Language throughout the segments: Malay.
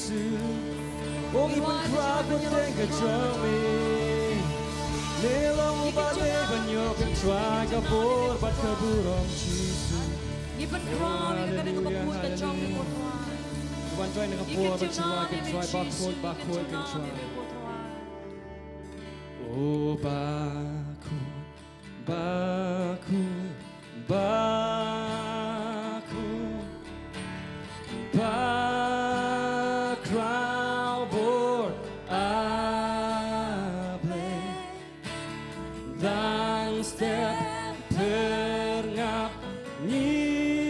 Jesus. Oh, even crowd would think a journey. Nilong baliban nyo kang twaga por bat kaburong Jesus. Even crowd ka na kapapunta chong ni Potwan. Kuban try na kapor bat siwa kan try bakod kan try. Oh, bakod. Background board able dan step perngap ninrai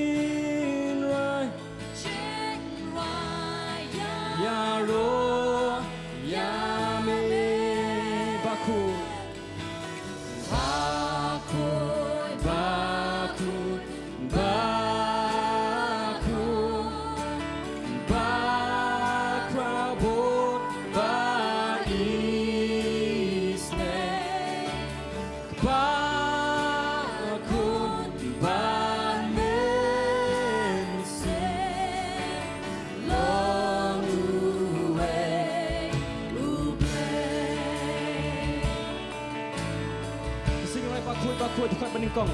ya ro ya me bakut bakut dekat peningkong.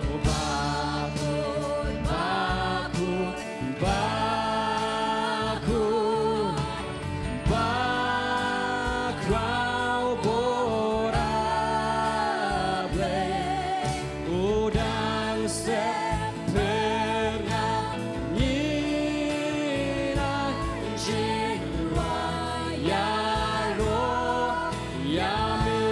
Oh, bakut, bakrau borable. Udang sepernah nyina jiwa ya roh ya me.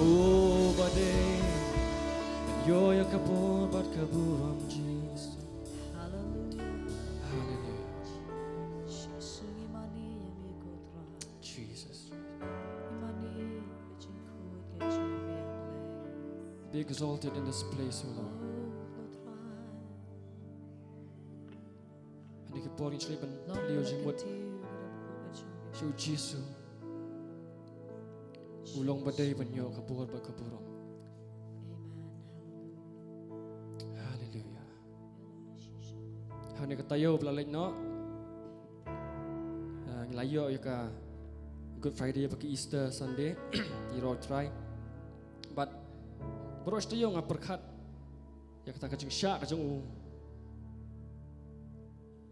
Oh badai yo ya kapur bat kaburam Jesus. Hallelujah. Hallelujah. Jesus imani yami kotra. Jesus. Imani jinkut ke chumiamle. Be exalted in this place, O Lord. Ani ke porin chliban leo jimut siu Jesu. Ulong badai banyo kapur bat kaburam. Hallelujah. Hani katayo belalai no. Ngelayo ya ka Good Friday bagi Easter Sunday. Iro try. But Beros tu yang perkat ya kata kacang syak kacang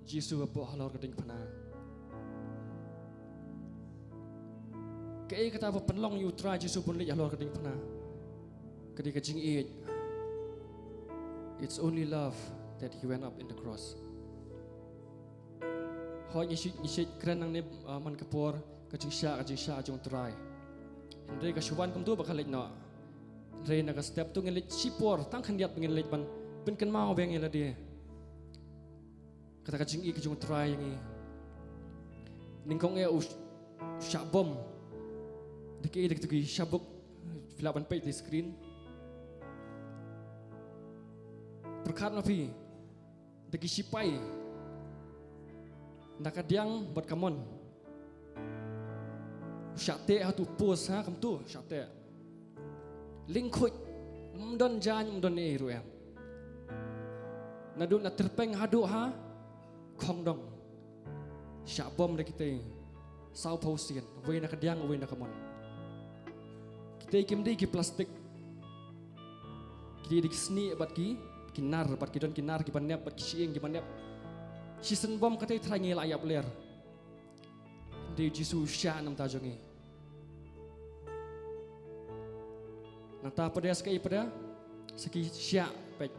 Jesu apa halor keding pana. Kaya kata apa penlong you try Jesu pun leh halor keding pana. Keding kacang it's only love that he went up in the cross. Hoi nyishit keren nang ne man kapor kacang syak kacang try. Hendai kasuan kum tu bakal leh no. Ray naga step tu ngelit sipor tang kandiat ngelit ban ben kan mau beng ela dia kata kacing i kejung try ngi ningkong e shabom deke dek tu shabuk filaban page di screen perkat nafi deki sipai nakadiang buat kamon syate hatu pos ha kam tu syate lingkut mdon jan mdon e ruem nadu na terpeng hadu ha khongdong syabom de kita sau pausian we na kadiang we na kamon kita kim di ki plastik kita dik sni bat ki kinar bat ki don kinar ki banep bat ki sieng ki banep season bom kata trangi la ayap ler de Jesu sya nam ta jongi nata pada sekali pada seki syak pek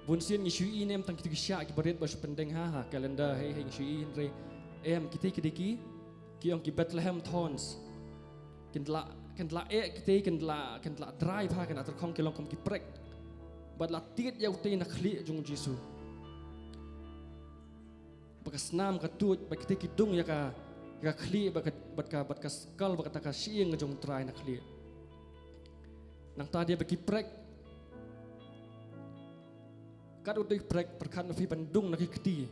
bunsin ngi shui nem tang kita syak ki baret bas pendeng ha kalender hei hei shui re em kita kediki ki ong ki Bethlehem Thorns kendla kita kendla drive ha kan atar khong kilong kom ki prek bat la tiet yau te na khli jung Jesu bakas nam ka tut ba kita ki dung ya ka khli bat ka skal ba ka sieng jung try na khli nang tadi bagi prek kad udah prek perkan nafi Bandung nak keti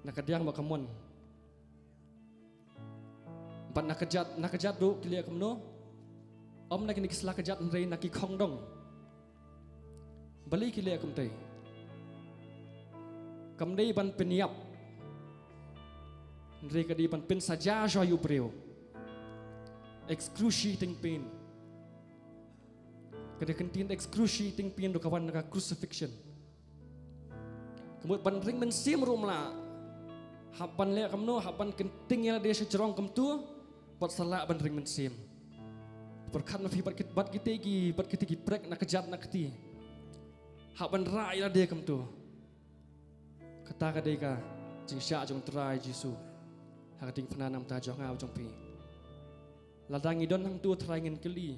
nak kadiang makamon ban nak kejat do kilia kamno om nak ni kisla kejat nrei nak ki khongdong bali kilia kamtai kamdei ban peniap nrei kadi ban pen saja joyu breu excruciating pain kada kentin excruciating pain do kawan naka crucifixion kemudian ban ring men sim rum la hapan le kamno hapan kenting ya dia secerong kam tu bat sala ban ring men sim perkat nafi bat kita gi prek nak kejat nak keti hapan ra ya dia kam tu kata kadai ka jing sya jong trai Jesu hakating phananam ta jong au jong pi ladang idon hang tu trai ngin keli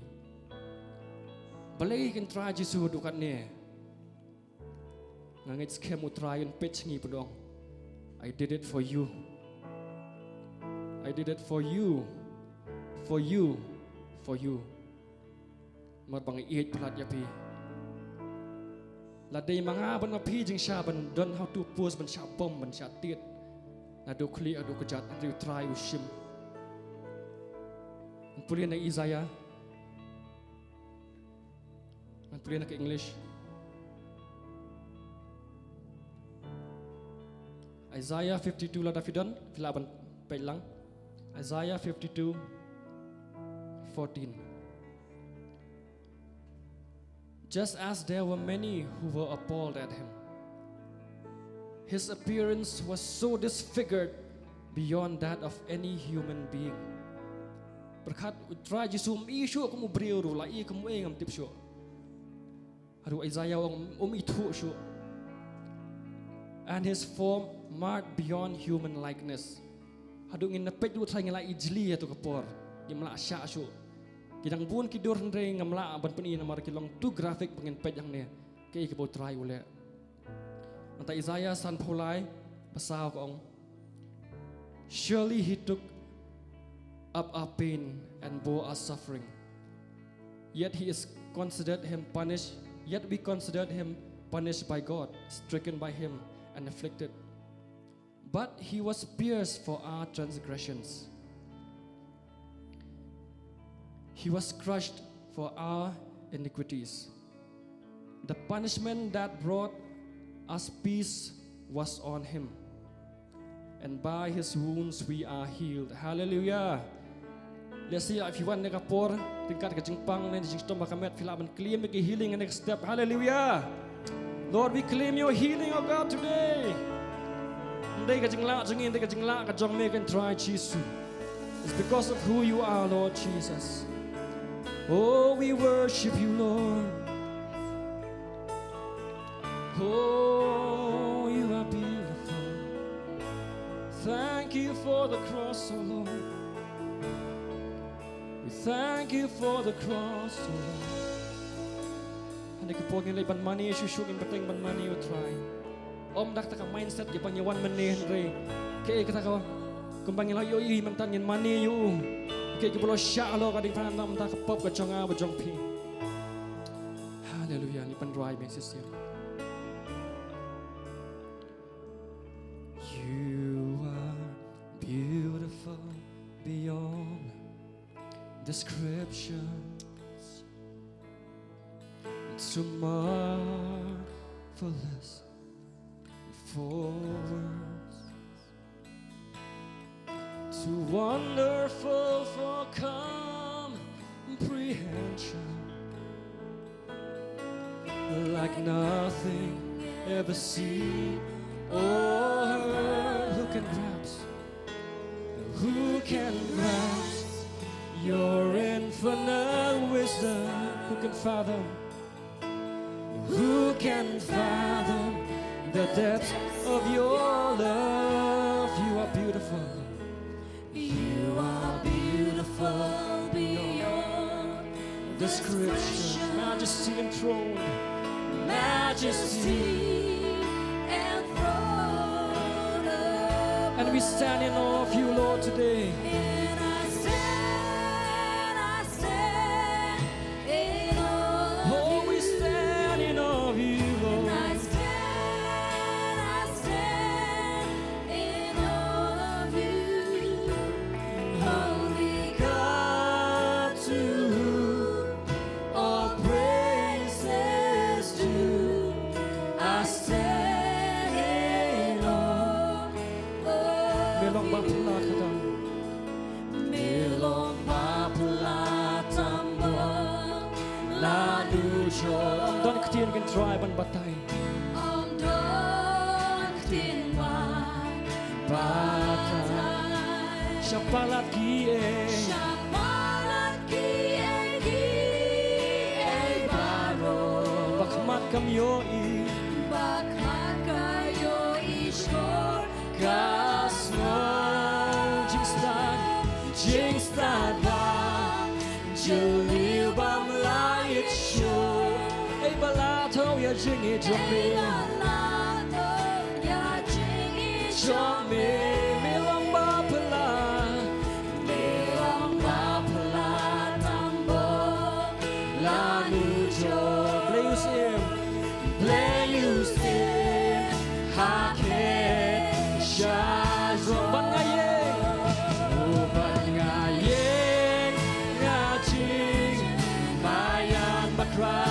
balai kan try Jesu dukat ni ngangit skemu try and pitch ngi pedong I did it for you I did it for you mar bang iit plat ya pi la dei manga ban ma pi jing sha ban don how to pose ban sha bom ban sha tiet na do kli adu kejat adu try ushim pulian na Isaiah Tulis nak English. Isaiah 52 lah Davidon, filaban pelang. Isaiah 52:14. Just as there were many who were appalled at him, his appearance was so disfigured beyond that of any human being. Berkat utra Jesu isu kamu beriu lah, i kamu engam tip syu. Haru Isaiah itu syu. And his form marked beyond human likeness. Hadu ngin napet du try ngila ijli atau kapor. Ngimla sya syu. Kidang buon kidur hendre ngamla ban peni namar kilong tu grafik pengen pej yang ne ke ke bo try ule anta Isaiah san phulai pasal kong surely he took up our pain and bore our suffering yet he is considered him punished yet we considered him punished by God stricken by him and afflicted but he was pierced for our transgressions he was crushed for our iniquities. The punishment that brought us peace was on him. And by his wounds we are healed. Hallelujah. Let's see if you want to kapor tingkat ke jengpang dan jengstom bakamet filaman claim ke healing and next step. Hallelujah. Lord, we claim your healing, oh God, today. Ndai ke jengla jengin ndai ke jengla ke jong me can try Jesus. It's because of who you are, Lord Jesus. Oh, we worship you, Lord. Oh, you are beautiful. Thank you for the cross, oh Lord. We thank you for the cross, oh Lord. Hindi ko po nilay ban money, susugin pateng ban money, you try. Om dak taka mindset, gipan yawan mani, Henry. Kaya kita ko, kumbang ilaw yo mantan yin money, you. Kaya kita sya lo kading panam tak kapop ka chonga ba jong pi. Hallelujah, ni pan drive sister. You are beautiful beyond descriptions. It's so marvelous for words. Too wonderful for comprehension, like nothing ever seen or heard. Who can grasp your infinite wisdom? Who can fathom? Who can fathom the depth of your love? You are beautiful. You are beautiful beyond Description, majesty enthroned, majesty enthroned above. and we stand in awe of you, Lord, today. And I stand in awe of Oh, you. we stand in awe of you, And Lord. I stand in awe of you. Holy God, to whom all praises due, I stand in awe melong of bapula you. kadang. Milong mapulatambo lalu jom Don ketien kan try ban batay. om don tinman batai Siapalat kie, Syapalat kie baro bakmat kamyoi, Bakhat kayo iskor kasmo, jingstad ba, jeliw bam lait show. Ay balato ya jingi jombe, jombe melong bapula, Milong mapulatambo lalu jom play you sim, Play you still hake, shazo ban ngayeng, ban ngayeng, ngajing, mayan bakra.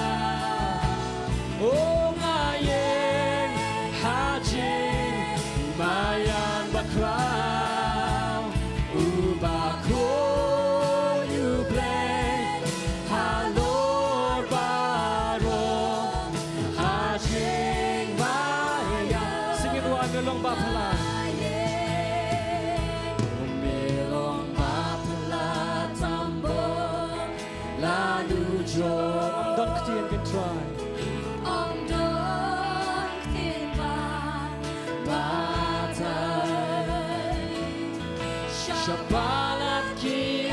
Oh ngayeng, hajing, mayan bakra. Ubako you play, halor baro, hajing, mayan. Sing it one, melong bapala. Milong mapulatambo lalu jom Don ketien can try. Om don tinman batai Syapalat kie,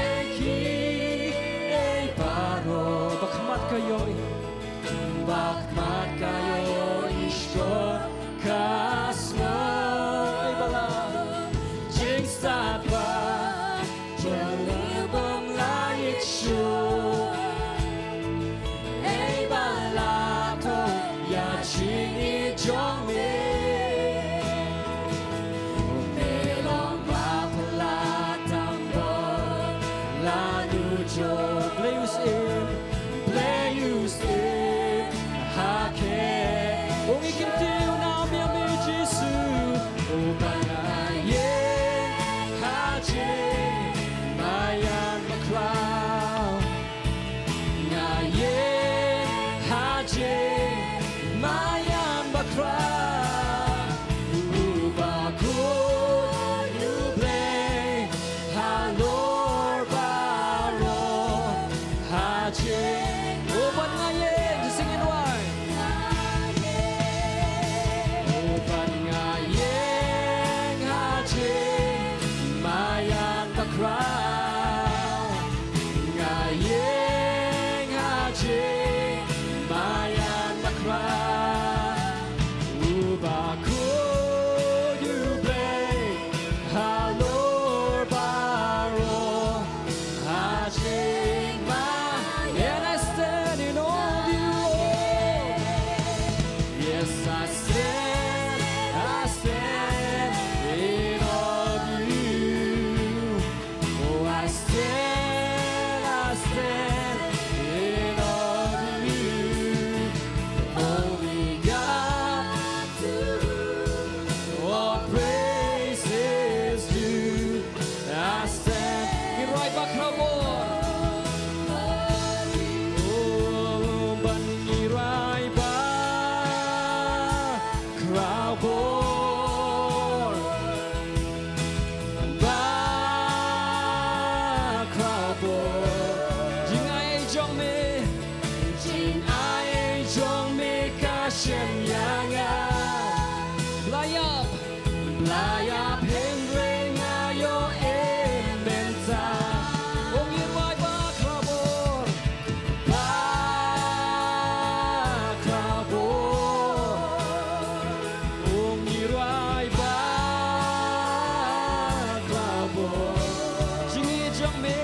playa penrengayo ementa ongir vai bakrabor ongir vai bakrabor jingi jong me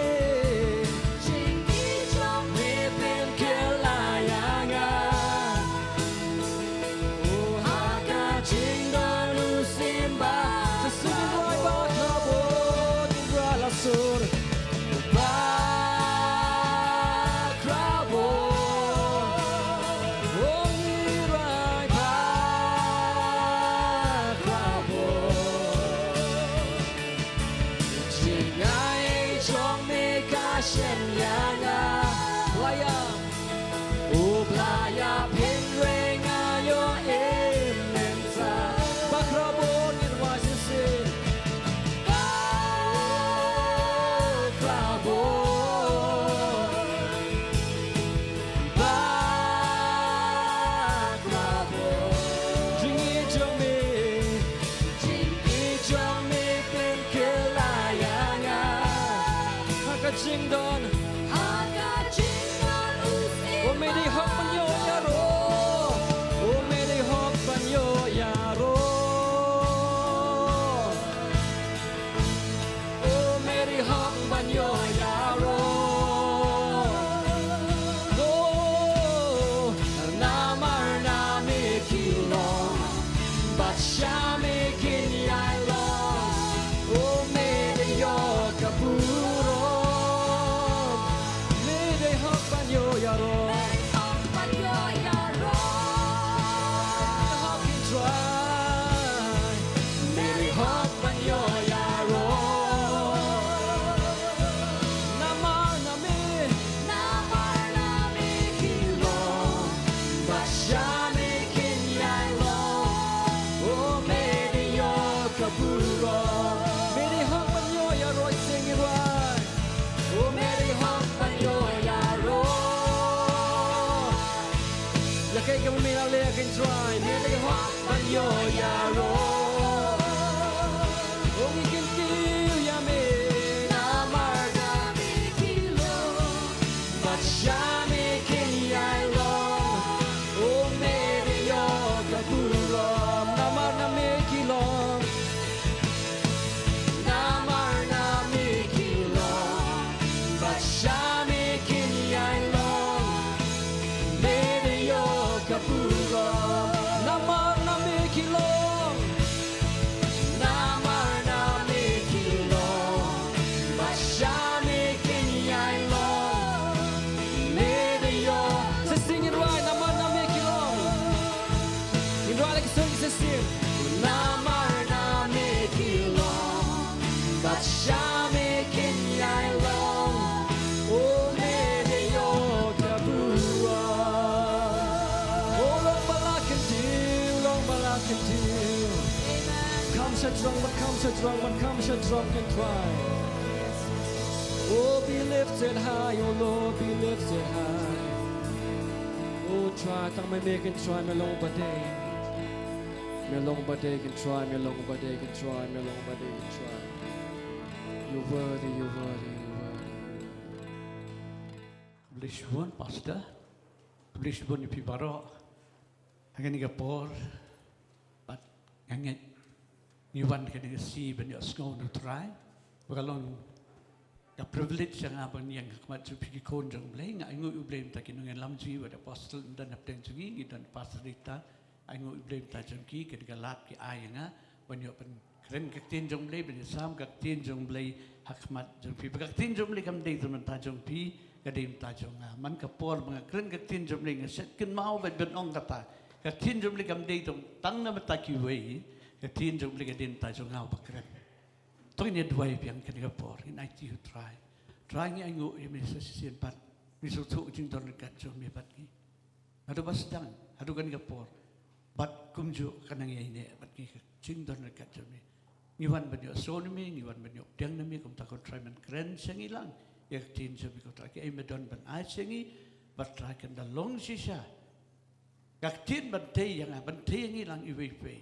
pen kelayanga oh haka jingdon usimba sesungguh vai bakrabor indra sur playa penrengayo ementa bakrabon irwasisin bakrabon jingi jome pen kelayanga haka jingdon oh may they hop on yo yaro oh may they hop on yo yaro oh may they hop on yo yaro oh namar nami kilong but shame kin yai long oh may they yo kapuro may they hop on yo yaro Kay kami minali akin try Mili hop man yo yaro Ong ikin kiyo yami Namar nami kilo But shami kin yay long Oh meri yo kaburom Namar nami kilo Namar nami kilo But shami kin yay long Meri yo kapuro namar na me kilong bashami kinyai long medio se sing it right namar na me kilong in right like song se sing namar na me kilong bashami kinyai long oh medio kapuro Come so drunk, but come so drunk, but come so drunk and cry. Oh, be lifted high, oh Lord, be lifted high. Oh, try, tang may make and try, me long baday. Me long baday can try, me long baday can try, me long baday can try. You're worthy, you're worthy, you're worthy. Bless one, Pastor. Bless one, if you borrow. Hanging a poor, but hanging you want to see when you're going to try. We're along the privilege yang abang yang kemat supiki konjong blame. I know you blame takin dengan lamji with apostle dan apten sungi dan pastor Rita. I know you blame tajong ki ketika lat ki ayanga when you open keren kaktin jong blame when you sam kaktin jong blame hakmat jong pi. Kaktin jong blame kam day teman tajong pi kadim tajong man kapor mga keren kaktin jong blame set ken mau bet ong kata. Kaktin jom beli kam day tong tang na mataki way, kaktin jom beli kadin ta jong ngau bakran. Tong ini dua yang kena kapor, in IT you try ni angu ini sesian pat, misu tu jing don dekat jom ni pat ni. Ada bas dang, ada kan kapor, bat kumju kanang ini pat ni jing don dekat jom ni. Niwan banyo astronomy, niwan banyo tiang nami kum takut try man keren sengi lang, yak tin jom ikut lagi ay medon ban ay sengi, bat try kan dalong sisa. Kaktin bantay yang ilang iwi-iwi.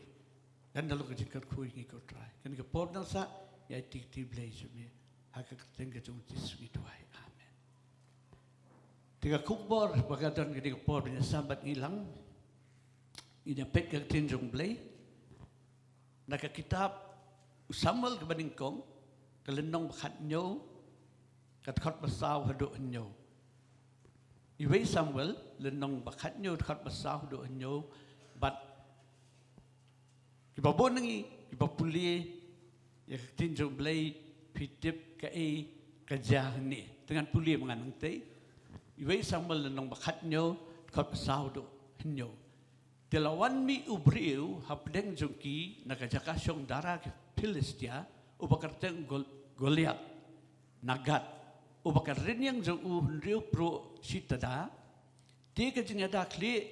dan dalam kejikat kui ngikut try. Kan ke por nang sa ya ti blaze me. Haka tengah jung tiswi tuai. Amen. Tiga kubor bagadan ke por punya sambat hilang. Ina pet ke tinjung blay. Naka kitab Samuel ke baningkong kelenong bakat nyo kat khot basaw hado nyo. Iway Samuel lenong bakat nyo khot basaw hado nyo but kibabon nangi kibapuli ya tinjung blay pitip kai kajah ni dengan puli menganang te. Iway Samuel lenong bakat nyo khot basaw hado nyo. Telawan mi ubriu hapdeng jungki nakajaka syong dara ke Filistia ubakarteng Goliat nagat ubakar rinyang jung hunriu pro sitada tiga jinyada kli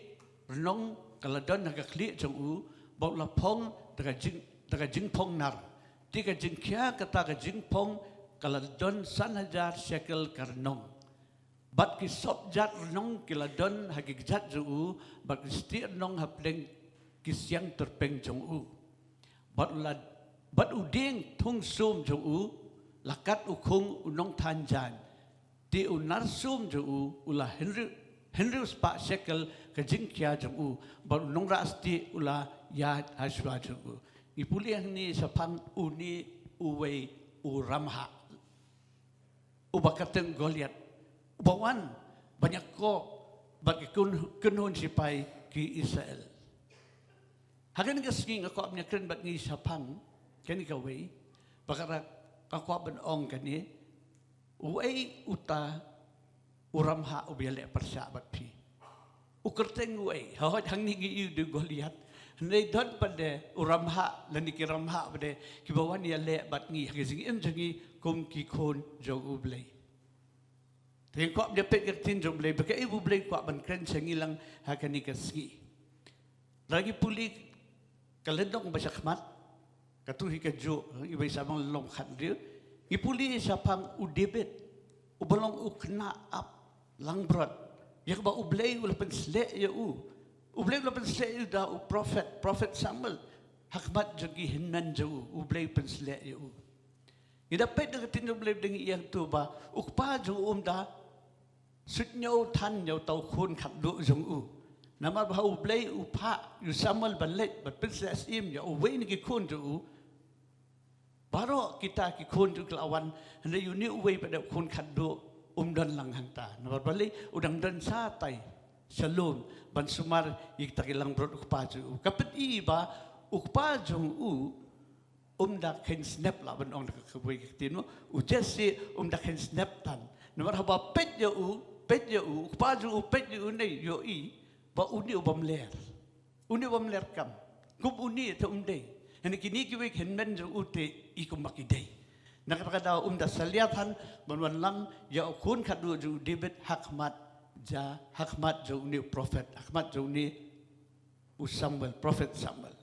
renong kaladon naga kli jung bau lapong daga jingpong nar tiga jingkia kata ga jingpong kaladon 1,000 shekel karnong bat ki sop jat renong kiladon hagi jat jung bat ki renong hapdeng kisyang terpeng jung bat uding thung sum jung lakat ukung unong tanjan ti unar sum jung ula Henry spa shekel ke jingkia jung bat unong rasti ula ya haswa jung ipulian ni sapang uni uwei uramha ubakateng Goliat bawan banyak ko bagi kunun sipai ki Israel. Hagan ka sing ako amnya kren bat ni sapang kani ka way bakara ako ban ong kani way uta uramha ubele persya bat pi. Ukerteng way hawat hang ni gi de Goliat nei don pade uramha lani ki ramha pade ki bawan ya le bat ni haging im jangi kum ki khon jog ublei. Tapi kau dia pekir tinjau boleh, pakai ibu boleh kau ban-kren sengilang hakan ikasgi. Lagi puli kalendong bahasa khmat, katu hikajo ibu sabang long khat dia, ipuli sapang udebet, ubalong ukna up langbrot, yak ba ublay ula pensle ya ublay ula pensle ya da prophet Samuel, hakmat jogi hinnan jau ublay pensle ya Ida pet dengan tinjau boleh dengan yang tu ba ukpa jo da sutnyau tan nyau tau khun khat du jong nama ba ublay upa yu Samuel balet bat princess im ya uwe ni ki khun tu baro kita ki khun tu kelawan hande yu ni uwe pada khun khat du dan lang hanta nama balik udang dan satai shalom ban sumar ik takilang brot ukpa ju kapet i ba ukpa jong da ken snap la ban ong ka kwe kitino ujesi da ken snap tan nomor haba pet ya ukpa ju pet ya nei yo i ba uni ubam ler kam kum uni te dei hen kini ki we ken men ju ute i kum makidei nakata da saliatan ban lam ya kun khadu ju David hakmat ju ni prophet hakmat ju ni Samuel prophet Samuel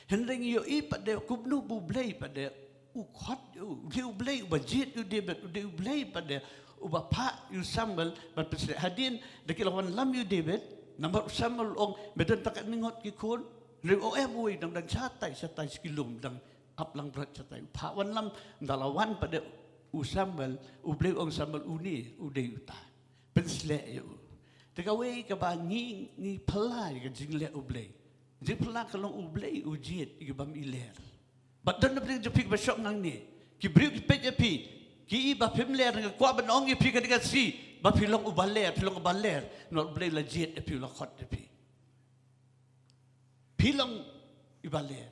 Hendeng yo i pada kubnu bublay pada ukhot yo ublay ubajit yo David yo ublay pada ubapa yo Samuel pada hadin dekilawan lam yo David nampak Samuel ong medan takat ningot ki kun leo boy dang satai skilum dang aplang berat satai pawan lam dalawan pada Samuel ublay ong Samuel uni udai uta pensle yo tekawe ka ba ni pelai ka jingle ublay Jadi pula kalau ublay ujiet igabam iler. Badan na pili jupik basok nang ni. Kibriu kipet pi. Ki ba pimler nga kwa banong pi ka si. Ba pilong ubaler. No ublay la jiet pi la khot pi. Pilong ibaler.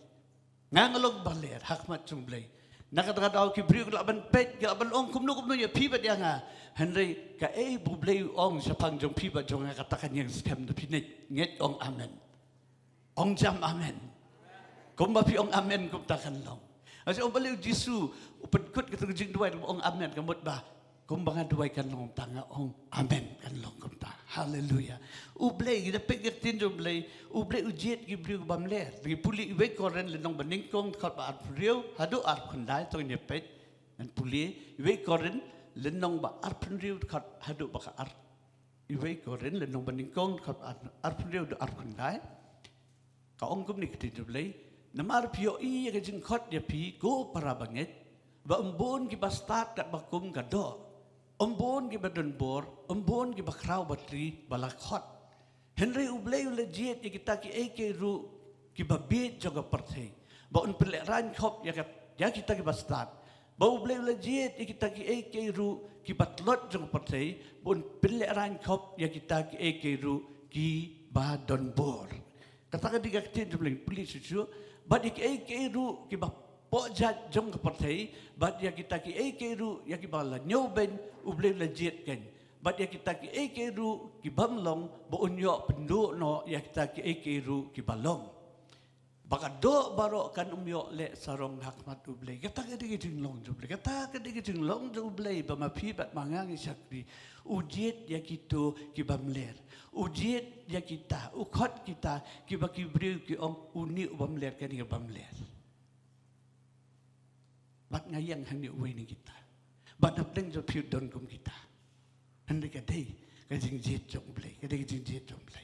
Ngangalog baler hakmat jumblay. Nakatadaw kibriu laban pet laban ong kumno ya pi ba dia nga. Henry ka bublay ong sa pangjong pi ba jong katakan yang scam na pinit nget ong amen. Ong jam amen. Kung mapi ong amen kung takan long. Kasi ong baliw Jisu, upadkut ka jing duway ong amen kamot ba? Kung mga duway kan long tanga ong amen kan long kung ta. Hallelujah. Ublay, gidapit gatin ublay, ublay ujiet gibriw bamler. Lagi puli iwe koren lenong baningkong kat ba arpriyo, hado arpunday to nyepet. Nan puli iwe koren lenong ba arpunriyo kat hado baka iwe koren lenong baningkong kat arpunriyo do arpunday. Kaong kum ni kitin jublay Namar pio I ke jingkot ya pi go para banget. Ba umbon ki bastat kat bakum kado. Umbon ki badon bor, umbon ki bakrau batri balakot. Henry ublay legit ya kita ki eke ru ki babit jaga perthei. Ba un peleran khop ya kita ki bastat. Ba ublay legit ya kita ki eke ru ki batlot jaga perthei. Ba un peleran khop ya kita ki eke ru ki badon bor. Katakan tiga ketin jumlah polis itu. Ba di eke ru ki pojat jong ke partai, bat ya kita ki ekeru ya ki bala nyoben ublay legit kan. Bat ya kita ki ekeru ki bamlong bo unyo penduk no ya kita ki ekeru ki balong. Baka do baro kan umyo le sarong hakmat ublay. Kata ka di jinglong ublay. Kata ka di jinglong ublay ba mapi bat mangang isakri. Ujiet ya kita ki bamler. Ujiet ya kita, ukot kita ki baki briu ki ong uni bamler kan ki bamler. Bat ngayang hani uwi ni kita. Bat napdeng jo piu don kum kita. Handi kadai kajing jet jong play. Kadai kajing jet jong play.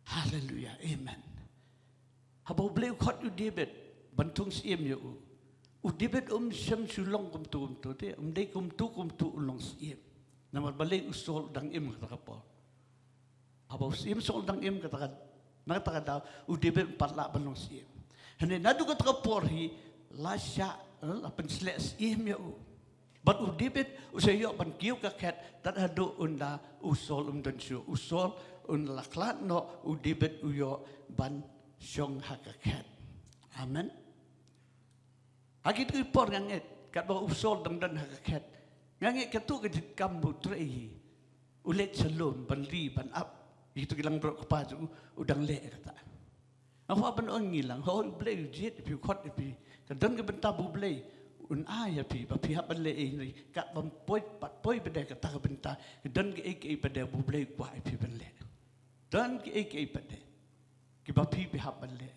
Hallelujah. Amen. Habo play khot u debet bantung siem yo u. U debet syam sulong kum tu te. Dei kum tu ulong siem. Namar balay usol dang im kata kapol. Habo siem sol dang im kata daw u debet patla balong siem. Handi nadu kata kapol hi lasya apan seles ihmya u bat u dibit usayo ban kiu ka ket tat hadu unda usol dan syu usol un laklat no u dibit uyo ban syong hakaket amen agit ku por nganget kat ba usol dan hakaket nganget katu ke kambu trei ulet salon ban li ban up itu gilang bro kepaju udang le kata apa ban on ngilang ho blay jet pi khot pi kadang ke benta bublay un aya pi ba pi haban le ni kat bam poi pat poi bede ka ta benta dan ke ek bede bublay kwa pi ben le dan ke ek bede ki ba pi haban le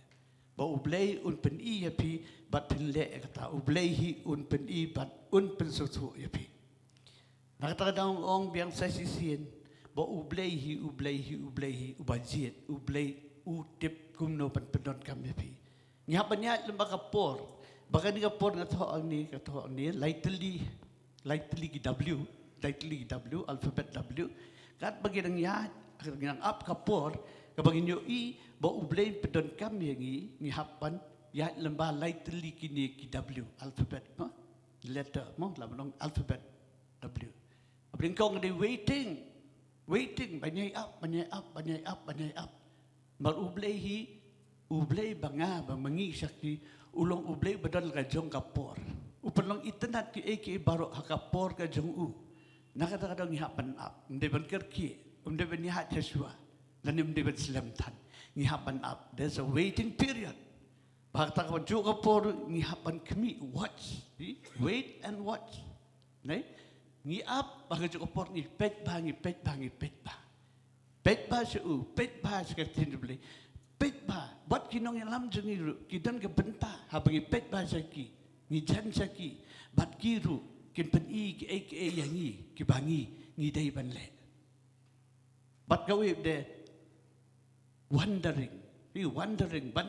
ba ublay un pen I ya pi bat pen le ka ta ublay hi un pen I bat un pen so so ya pi nakata daw ong biang sa sisien ba ublay hi ubajiet ublay u tip kumno pan pedon kam ya pi nya banyak lembaga por baka ni kapor nga to ang ni lightly w alphabet w kat bagi nang ya nang up kapor kabagi nyo I ba ublay pedon kam yangi ni hapan ya lemba lightly kini ki w alphabet no letter mo lamang alphabet w abring kong di waiting banyak up mal ublay banga mangi sakti ulong ublay badal ka jong kapor upalong itenat ki eke baro hakapor ka jong u nakata ngi hapan up nde ban kerki nde ban hat Yeshua dan nde ban slamtan ngi hapan up there's a waiting period bakta ka jong kapor ngi hapan kami watch wait and watch nei ngi up baka jong kapor ngi pet ba pet ba su pet ba sekartin ublay pet ba buat kinong yang lam jengi kidan ke benta habangi pet ba saki ni jan saki bat kiru kin pen I ki ek yangi ki bangi ni dai ban le bat gawe de wondering ban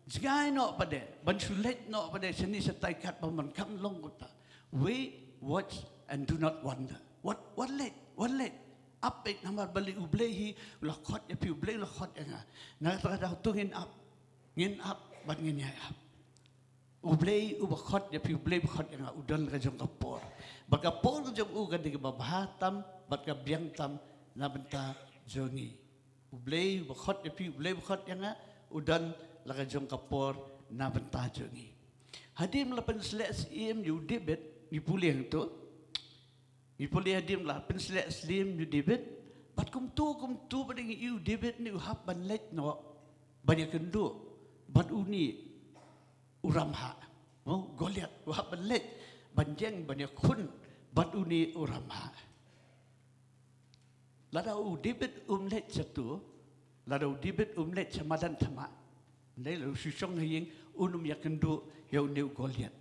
jgai no pade ban sulet no pade seni setai kat man kam long kota wait watch and do not wonder what let up it namar bali ublehi lakhot ya pi ubleh lakhot ya na ta tungin up ngin up ban ngin ya up ubleh ubakhot ya pi ubleh khot ya udan ka jong kapor baka por jong u ka dig babatam baka biang tam na benta jongi ubleh ubakhot ya pi ubleh khot ya udan la ka jong kapor na benta jongi hadim lapan seles im yu debet ni pulih tu Ipoli hadim lah penslet slim you David but kum tu pada you David ni uhap ban let no banyak kendu bat uni uramha oh Goliat uhap ban let banjeng banyak kun bat uni uramha ladau David let satu ladau David let samadan thama nei lu susong haying unum ya kendu ya uni Goliat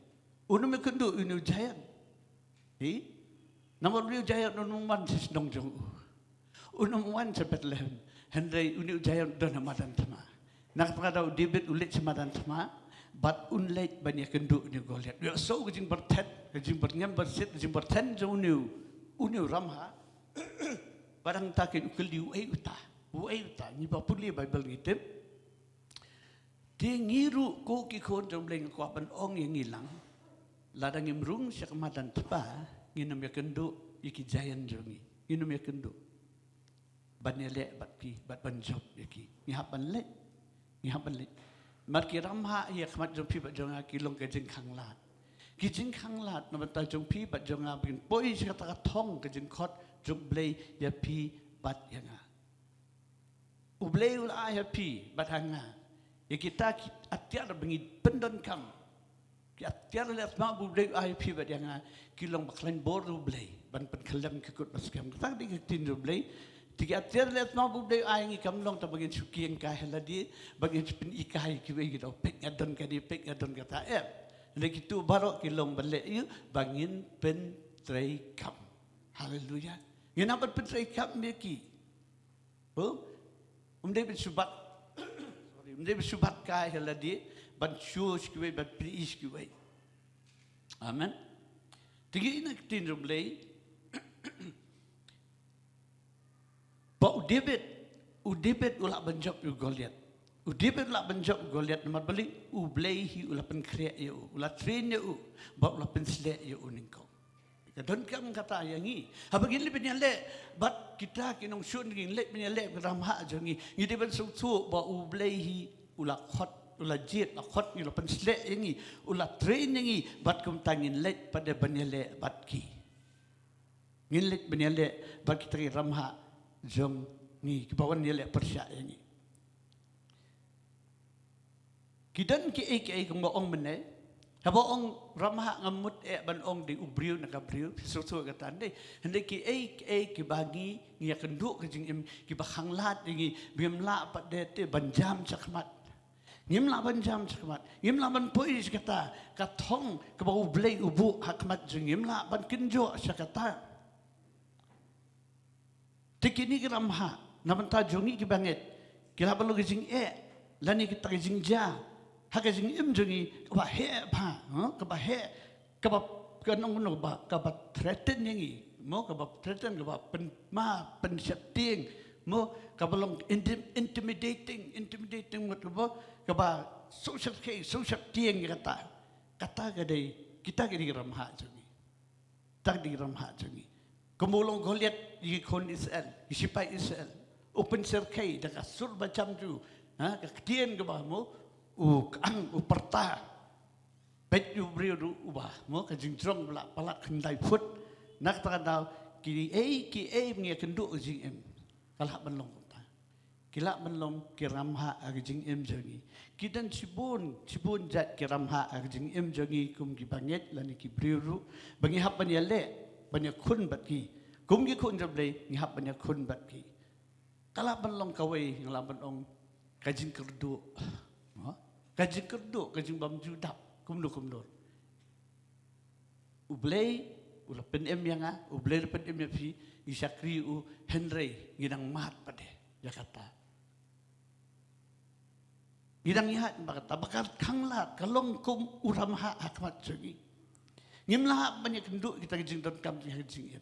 unum ya kendu uni Giant Nomor dia jaya nunuman sisnong jong unuman sa Bethlehem. Henry uni jaya don hamadan tama. Nakapagadaw David ulit si Madan Sama, but unlate ba niya kendo ni Goliath. We are so kajing bertet, kajing berngam bersit, kajing berten jo uniu ramha. Barang takin ukul di uai uta, ni ba puli Bible ngitip. Dia ngiru ko ki kon jom leng ko ban ong yang hilang. Ladang imrung siya Madan Sama, nginam ya kendo iki giant jongi. Nginam ya kendo. Ban ya le bat ki, bat ban job ya ki. Ngihapan le. Marki ramha ia khmat jong pi bat jonga ki long ke jing khang lat. Ki jing khang lat na bata jong pi bat jonga bin poi si kata thong ke jing khot jong blei ya pi bat yanga. U blei ul a ya pi bat hanga. Ya kita atiar bengi pendon kam. Ki atiar le asma bu blei a ya pi bat yanga ki long baklan bor u blei ban pen khalam ki kut baskam. Tak di tin u blei tiga tiar lihat mau budai ayang ikam long tak bagian suki yang kah ladi bagian pin ikai kiwe gitu pek ngadon kata lagi tu baru kilong balik you bangin pen tray kam haleluya yang apa pen tray kam ni ki David subat David subat kah ladi ban shoes kiwe ban pis kiwe amen tiga ini tin rumlei David ulak banjop yu Goliath. David ulak banjop Goliath nomor balik ublehi ulak penkreak yu, ulak train yu, bak ulak penslek yu ningkau. Kadon kam kata yangi. Habagin le penyale, bat kita kinong sun ngin le penyale ramha jangi. Ngidi ban sutu ba ublehi ulak hot ulak jet ulak hot ulak penslek yangi, ulak train yangi bat kum tangin le pada penyale bat ki. Ngin le penyale bat kita ramha jom ni kibawan dia lek persyak ni kidan ki ek ngom ong mene haba ong ramah ngamut ban ong di ubriu nak abriu susu kata ande hande ki ek ki bagi ngia kenduk ke jing ki bahang lat ngi bimla pat de ban jam chakmat ngimla ban jam chakmat ngimla ban pois kata kathong ke bau blei ubu hakmat jing ngimla ban kinjo sakata Tikini ki ramha, naman ta jongi ki banget, kila balu ki jing lani kita ki jing ja, haka jing jongi, kaba he pa, kaba kanong no ba, kaba threaten yangi, mo kaba threaten kaba pen setting, mo kaba long intimidating mo kaba social case, social thing kata kadai kita ki ramha jongi, tak di ramha jongi. Kemulung Goliath di kon Israel, isipai Israel. Open serkai dah kasur macam tu. Kektian ke bahmu, ang perta. Bet you beri ubah, mo kejengtrong belak palak kendai put. Nak takkan ki mengia kenduk jing Kalak menlong kota. Kilak menlong kiramha jing jangi. Kidan sibun jat kiramha jing jangi kum ki banget lani ki beri bangi hapan ya le. Banyak kun bat ki, kumgi kun jablay ngihap banyak kun bat ki. Kalau banlong kawai ngala banong kajing kerdu, kajing bam judap, kumdo. Ublay ulap penem yang ublay penem yang fi isakri Henry ngidang mat pade Jakarta. Ngidang ihat bakata bakal kanglat kalong kum uramha hakmat jogi. Ngimlah banyak kenduk kita kejing dan kam kejing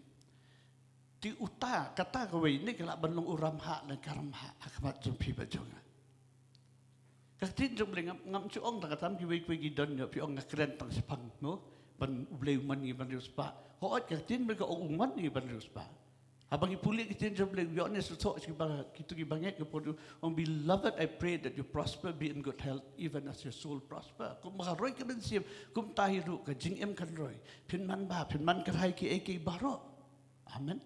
di uta kata kowe ini kalau banung uram hak dan karam hak akmat jumpi bajonga katin jom ngam cuong tak katam kiwe gidon yo piong ngakren tang sepang no ban ublei man ni ban ruspa hoat katin mereka uman ni ban ruspa abang ipuli katin jom le yo ne so kitu ki banget ke podu on beloved I pray that you prosper be in good health even as your soul prosper kum maroy ka ben siam kum tahiru ka jing kan roy pin man karai ki baro amen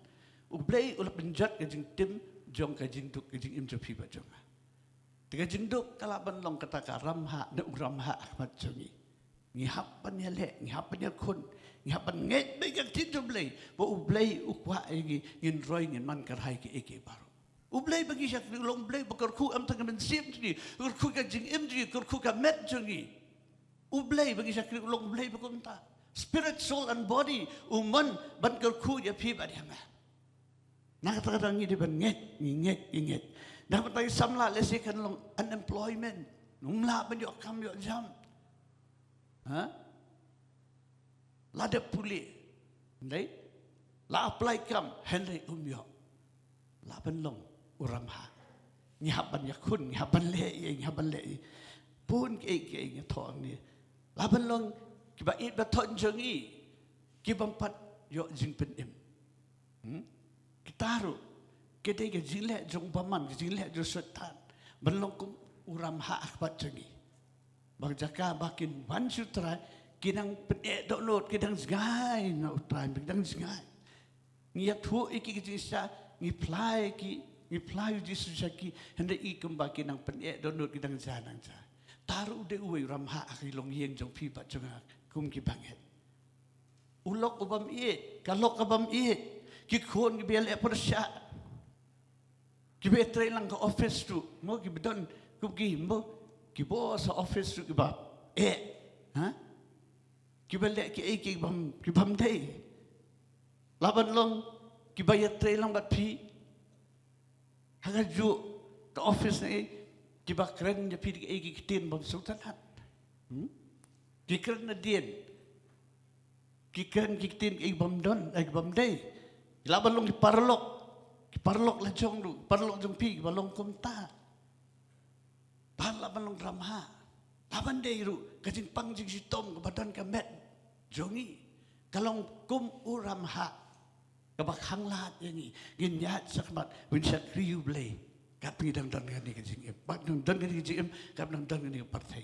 ublei ulap penjat ka jing tim jong ka jing duk ka jing im jopi ba jong tiga jing duk kala ban long kata ka ramha na ramha ahmad jongi ngihapan ya le ngihapan ya kun ngihapan nget be ka tin ublei bo ublei ukwa igi ngin roy ngin man karai ki baro ublei bagi syak long ublei bakar ku am tang ben sim ti ku ka jing im ji ku ka met jongi ublei bagi syak long ublei bakunta spirit soul and body uman ban ku ya pi ba dia nak kata ngi de ban nget Dapat tayo samla lesikan long unemployment. Nungla ban yo kam yo jam. Ha? Lada puli. Ndai? La apply kam Henry yo. La ban long uram ha. Nyaban yakun, nyaban le. Pun ke thong ni. La ban long kiba it ba thon jongi. Kibam pat yo jing pen im. Kitaru kita ke jilek jong paman jilek jong sultan belum kum uram hak akbat jongi. Bang jaka bakin wan sutra kinang pede download kidang zgai no time kidang zgai. Ngiat hu iki kisah ngiplai jisusaki hendak ikum bakin nang pede download kidang janang ja. Taru de uwe uram hak akilong yeng jong pi bat jong kum ki banget. Ulok ubam iet, kalok ubam iet. Kikon gibial persya. Gibetre lang ka office tu. Mo gibidon kugi mo gibo sa office tu gibab. Ha? Gibale ki gibam day. Laban long gibayat tre lang bat pi. Hagaju ka office na gibakren ya pi ki kitin bam sultanat. Gikren na dien. Gikren kitin bam don bam day. Laban long kiparlok la jong lu, parlok jong pi, balong kumta. Laban long ramha. Laban day ru, kajing pang jing sitom, kebadan kamet, jongi. Kalong kum uramha, kabak hanglat yangi, ginyat sakmat, winsak riu blay. Kap ngidang dan gani kajing em, bak nang dan gani kajing em, kap nang dan gani partai.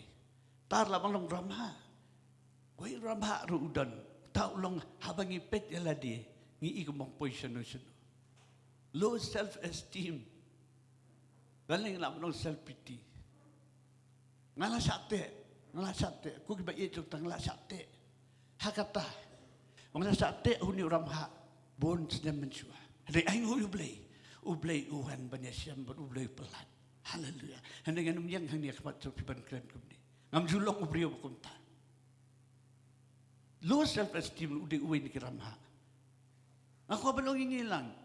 Tar laban long ramha. Koi ramha ru udan, tau long habangi pet yaladi. Ngi ikumang position no. Low self-esteem. Galing lang ng self-pity. Ngala sate. Kung iba ito tang ngala sate. Hakata. Ngala sate huni uramha. Bon siya mensua. Hari ay ublay uhan banya siyam ublay pelan. Hallelujah. Handa nga numyang hang niya kamat sa piban kren kumdi. Ngam julong ubriyo makunta. Low self-esteem uday uwi ni kiramha. Ako balong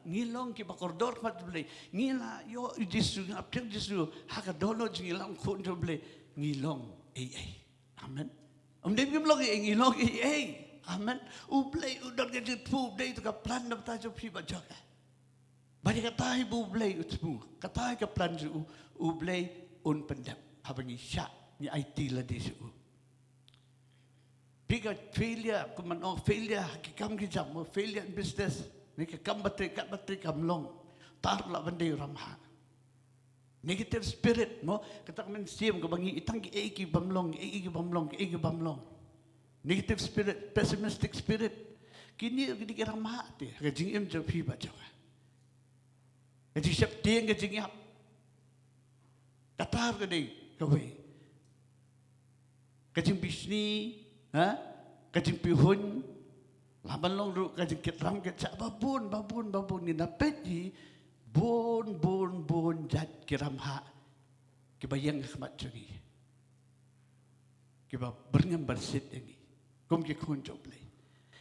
ngilong ki bakordor mat blay ngila yo jisu aptek jisu hakadono ngilang kun blay ngilong amen dem log ngilong amen ublay udar ke pu day to ka plan na ta jo pi ba joka bari kata ibu blay utmu kata ka plan ju ublay un pendap habangi sya ni IT la disu Piga failure, kuman failure, kikam kijam, failure in business. Ni kikam bateri kamlong. Tar la bandai ramha. Negative spirit mo, kata kamen siem kabangi itang ki bamlong. Negative spirit, pessimistic spirit. Kini gini ramha te, kajing im jo pi ba jo. Kajing siap tiang kajing yap. Katar kadai kawai. Kajing bisni kajing pihun laban long ru kajing kitram ketsa babun ni napet ji bon jat kiram ha kibayang khmat jogi kiba berngam bersit ini kum ki kun joble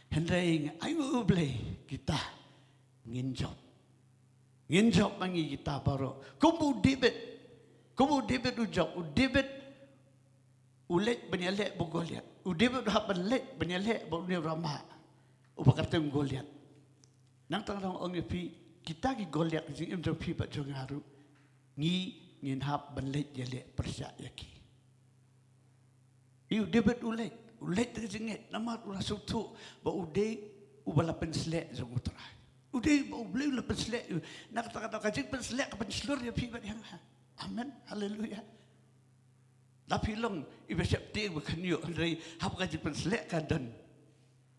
hendai ayu ble kita nginjob mangi kita baro kumu debet ujok ulet banyalek bogoliat udebet haban lek banyalek bogni ramah ubakatem goliat nang tang ong pi kita ki goliat jing em pi ba jongaru ngin hab banlet yale persya yaki udebet ulet jinget nama ula sutu ba ude ubala penslek jongutra ude ba uble ula penslek nak kata kajing penslek kapan slur ya pi ba yang amen haleluya tapi long iba siap tiang berkenyo dari hap kaji penselek kadan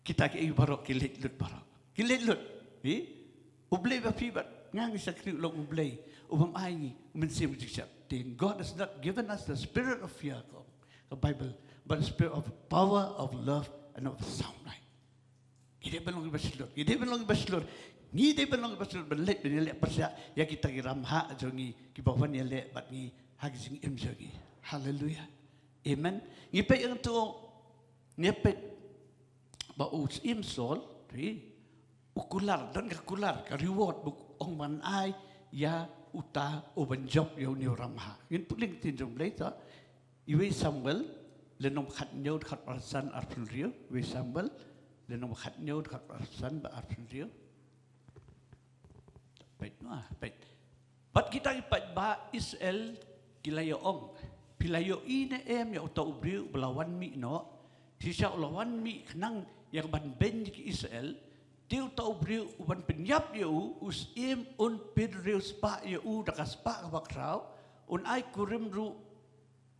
kita ke barok kilit lut ublay ba pibat ngang sakri long ublay ubam ai mensim siap tiang. God has not given us the spirit of fear the Bible but the spirit of power of love and of sound mind. Ide belong ibaslur Ngide belong ibaslur belet benelek persia ya kita kiramha jongi kibawan ya lek bat ni haging im jongi. Hallelujah. Amen. Ngipet yang tu ngipet ba im sol ukular dan kakular ka reward buk ong man ai ya uta o banjok yo ni ramha ngin puling tin jong le ta iwe Samuel le nom khat nyot khat arsan arpun rio we Samuel le nom khat nyot khat arsan ba arpun rio pait no pait bat kita ipat ba Israel kilayo ong pilayo ine em ya uta ubriu belawan mi no sisa lawan mi kenang yang ban ben ki Israel Tiu tau beriu uban penyap you us im un pidriu spa you dakas spa kabakrau un ai kurim ru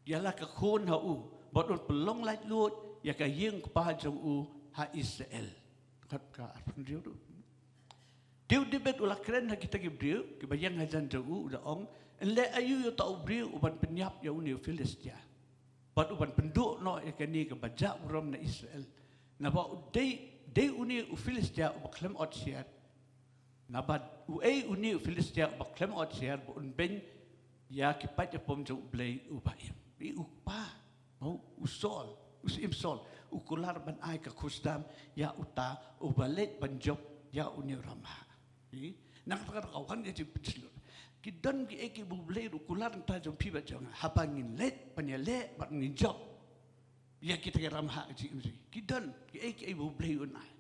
yala ka khon ha u bot un pelong lait lut ya ka yeng pa jong u ha Israel kat ka arpun riu tu tiu dibet ulah keren ha kita ki beriu ki bayang hajan jong u da ong le ayu yo tau beriu uban penyap you ni Filistia bot uban penduk no ya ka ni ka bajak uram na Israel na ba Dei uni u Filistia u baklem ot siar. Nabad u uni u Filistia u baklem ot siar bu un ben ya kipat ya pom jong blay u baim. Bi u pa mau u sol u sim sol u kular ban ai ka kustam ya uta u balet ban job ya uni ramha. Bi nak tak kawan ya jipslur. Kidan ki eki bu blay u kular ta jong pi ba jong hapangin let pan ya le ban ngin job. Ya kita kira ramah ji imri. Kidan ki ai bu blay unai.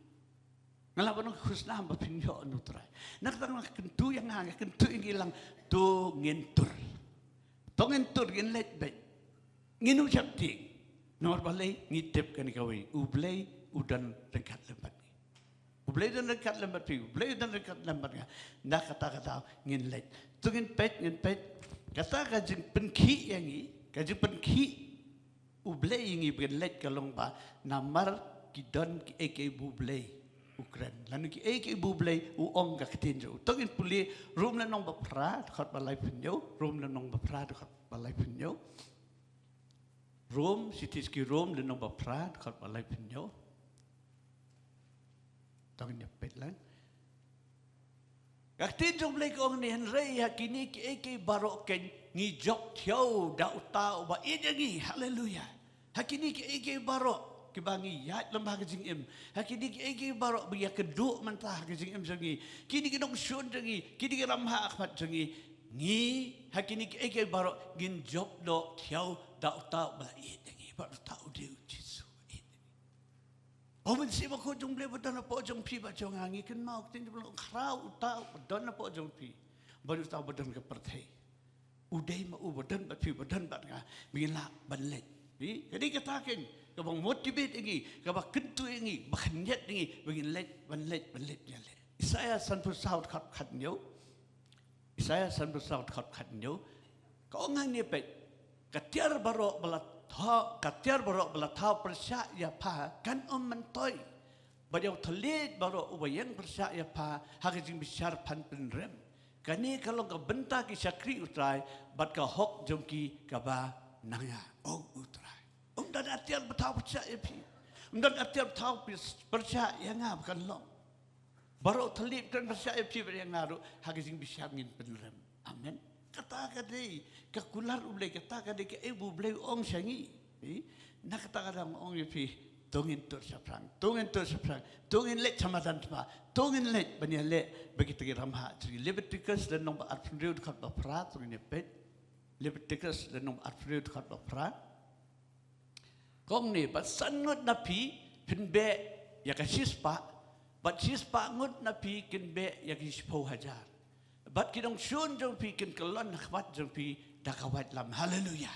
Ngalaban khusnam ba pinyo anutrai. Nak tang kentu yang hang kentu yang hilang tu ngentur. To ngentur gen let bet. Nginu chap ting. Nor balai ngitip kan kawi. U blay udan dekat lembat. U blay dan dekat lembat pi. U blay dan dekat lembat. Nak kata ngin let. Tu ngin pet kata kajing penki yang ni kajing penki Ublay ingi berlet kalong ba namar kidan ki eke bublay Ukraine lanu ki eke bublay uong ka kitinjo tongin puli room na nong bapra khat balay punyo room na nong bapra khat balay punyo room sitis ki room na nong bapra khat balay punyo tongin yapet lan kakitinjo blay ko ni Henry hakini ki eke barok ken ni jok tiao da uta ba idangi haleluya hakini ki ege barok ki bangi yat lembah kejing im hakini ki ege barok biya keduk mentah kejing im jangi kini ki dong syun jangi kini ki ramha akhmat jangi ngi hakini ki ege barok gin jok do tiao da uta ba idangi ba uta udiu jisu Omen si ko jong ble badan po jong pi ba jong angi ken mau tin belum krau uta badan po jong pi baru uta badan ke perthai Uday ma badan bat pi badan bat nga mila banlet bi jadi katakin kabang motivate ingi kabang kentu ingi bakanyat ingi bangin let banlet ya le Isaiah sanpu saut khat nyo Isaiah sanpu saut khat nyo ka ongang ni pet katiar barok bala tha persya ya pa kan mentoi badiau telit barok ubayang persya ya pa hakijing bisyar pan penrem Kani kalau ka benta ki sakri utrai bat ka hok jongki ka ba nanga ong utrai. Dan atiar betau percaya pi. Dan atiar betau percaya ngap kan long. Baru telip kan percaya pi yang ngaru haging bisa ngin penrem. Amen. Kata kadai ka kular ublay kata kadai ka ibu blay ong sangi. Nak kata kadang ong pi tungin tur saprang, tungin let samadan tma, tungin let banya let bagi tegi ramha. Jadi Leviticus dan nombor arfriud kat bapra tungin pet, Leviticus dan nombor arfriud kat bapra. Kong ni bat sangut napi penbe ya kasispa, bat sispa ngut napi kenbe ya kispo hajar. Bat kidong syun jong pi ken kelon nakbat jong pi dakawat lam. Haleluya.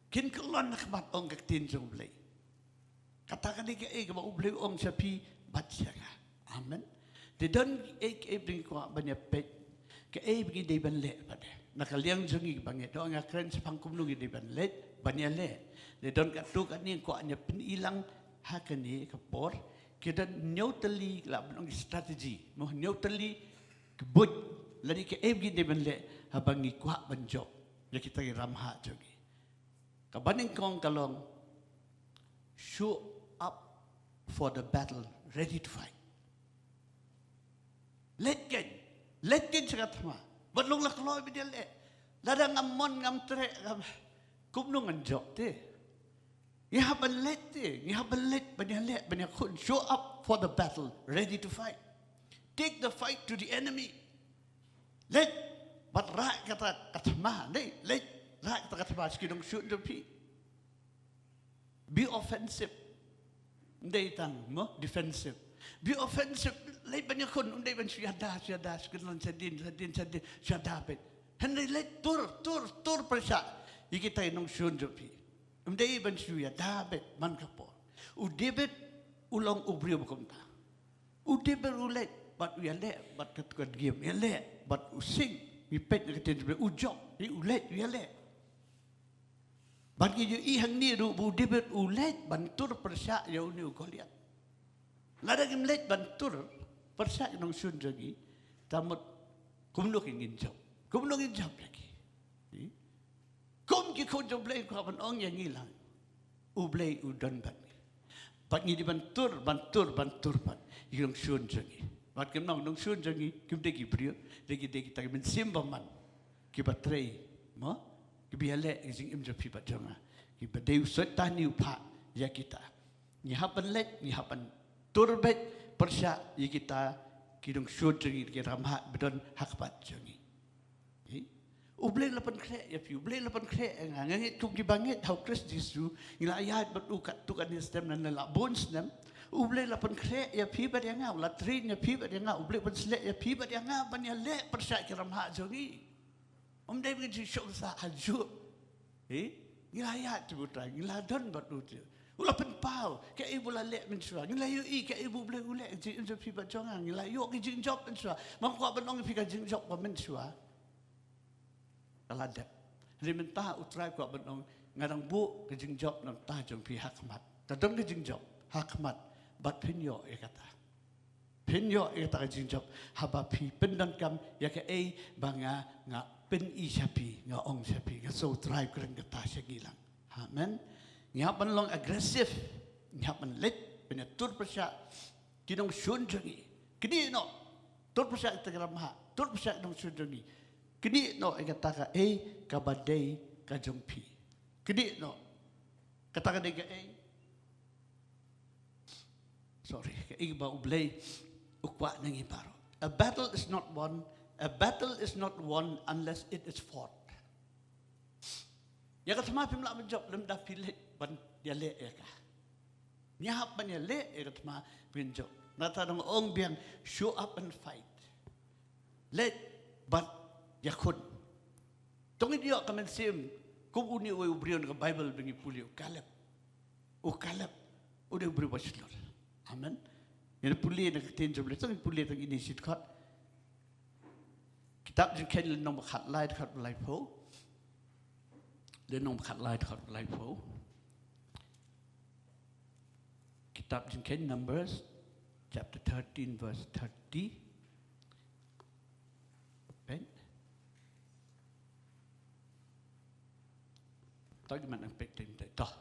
Ken kelon nakbat ong kaktin jong blay. Katakan dia ke bawa beli orang sapi baca. Amen. Dia dan bring kuat banyak pet. Ke bagi dia banlet pada. Nak liang jungi banyak. Doang akran sepangkum nungi dia banlet banyak le. Dia dan kat tu kat ni kuatnya penilang hakan ni kapor. Kita neutrally lah benang strategi. Mau neutrally kebut. Lagi ke bagi dia banlet habangi kuat banjok. Ya kita ramha jungi. Kabaning kong kalong show up for the battle, ready to fight. Let get sekat ma. Berlung lah kalau dia let. Ladang amon ngam trek ngam kumnung anjok te. You have a let te. You have a let banyak kun. Show up for the battle, ready to fight. Take the fight to the enemy. Let But rak kata katma, ni late rak kata katma skidong shoot the pi. Be offensive. Hindi tang mo defensive. Be offensive. Late banyak kon hindi ban syada skidong sadin syada bet. Hindi late tur persa. Ikita inong shoot the pi. Hindi ban syada bet man kapo. Udebet ulang ubrio bukumta. Udebet ulet but we are let but kat game we are let but using we pet katin ujok ni ulet we are let. Bagi you ihang ni ru udebet ulet bantur persa ya uni ukoliat. Lada game let bantur persa nong sun jagi tamut kumlok ingin job. Kumlok ingin job lagi. Kum ki ko job lagi ko ban ong yang hilang. Ublay udan ban. Bat ngi di bantur bat yung sun jangi bat kem nong sun jangi kim degi brio degi ta men simbaman ki batrei mo ki biale jing im jopi bat jonga ki badeu sotani upha ya kita ni hapan let ni hapan turbet persya ya kita ki dong sun jangi ki ramha bedon hakbat jangi ublay lapan kre ya pi ublay lapan kre ngangit kum ki banget how Chris Jesu ngila ayat bat ukat tukan ni stem nan la bones nam ublay lapan kre ya pi bat yang ngau latrin ya pi bat yang ngau ublay ban slek ya pi bat yang ngau ban ya le persya ki ramha jongi dai bi shok sa haju ngila ayat tu buta ngila don bat uti ulapan pau ke ibu la le men sua ngila yu i ke ibu ublay ule jing pi bat jonga ngila yu ki jing job men sua mang ko ban ong pi ka jing job men sua Kaladap. Rimenta utrai ko benong ngarang bu kejing job nang ta jong pi hakmat. Kadang kejing job hakmat bat pinyo e kata. Pinyo e kata kejing job haba pi pendan kam ya ke banga nga pen I sapi nga ong sapi nga so try kreng kata segilang. Amen. Nya panlong agresif nya pan let penetur persya kinong sun jangi. Kini no tur persya tegram ha. Tur persya nong sun jangi. Kini no kata kabadai kajongpi. Kini no kata ka sorry iba ublay ukwa nang ibaro. A battle is not won unless it is fought. Ya kata ma pimla menjob lem da pilit ban dia le ka. Nyahap ban ya le kata ma menjob. Nata dong ong biang show up and fight. Let but yakun. Tongi dia kamen sim kum uni oi ubrion ka Bible bengi pulio kalap. O kalap o de ubri baslor. Amen. Yana puli na katin job le tongi puli tang ini sit khat. Kitab jin ken le nom khat lai khat lai po. Le nom khat lai khat lai po. Kitab jin ken Numbers chapter 13 verse 30. Tahu mana penting dah.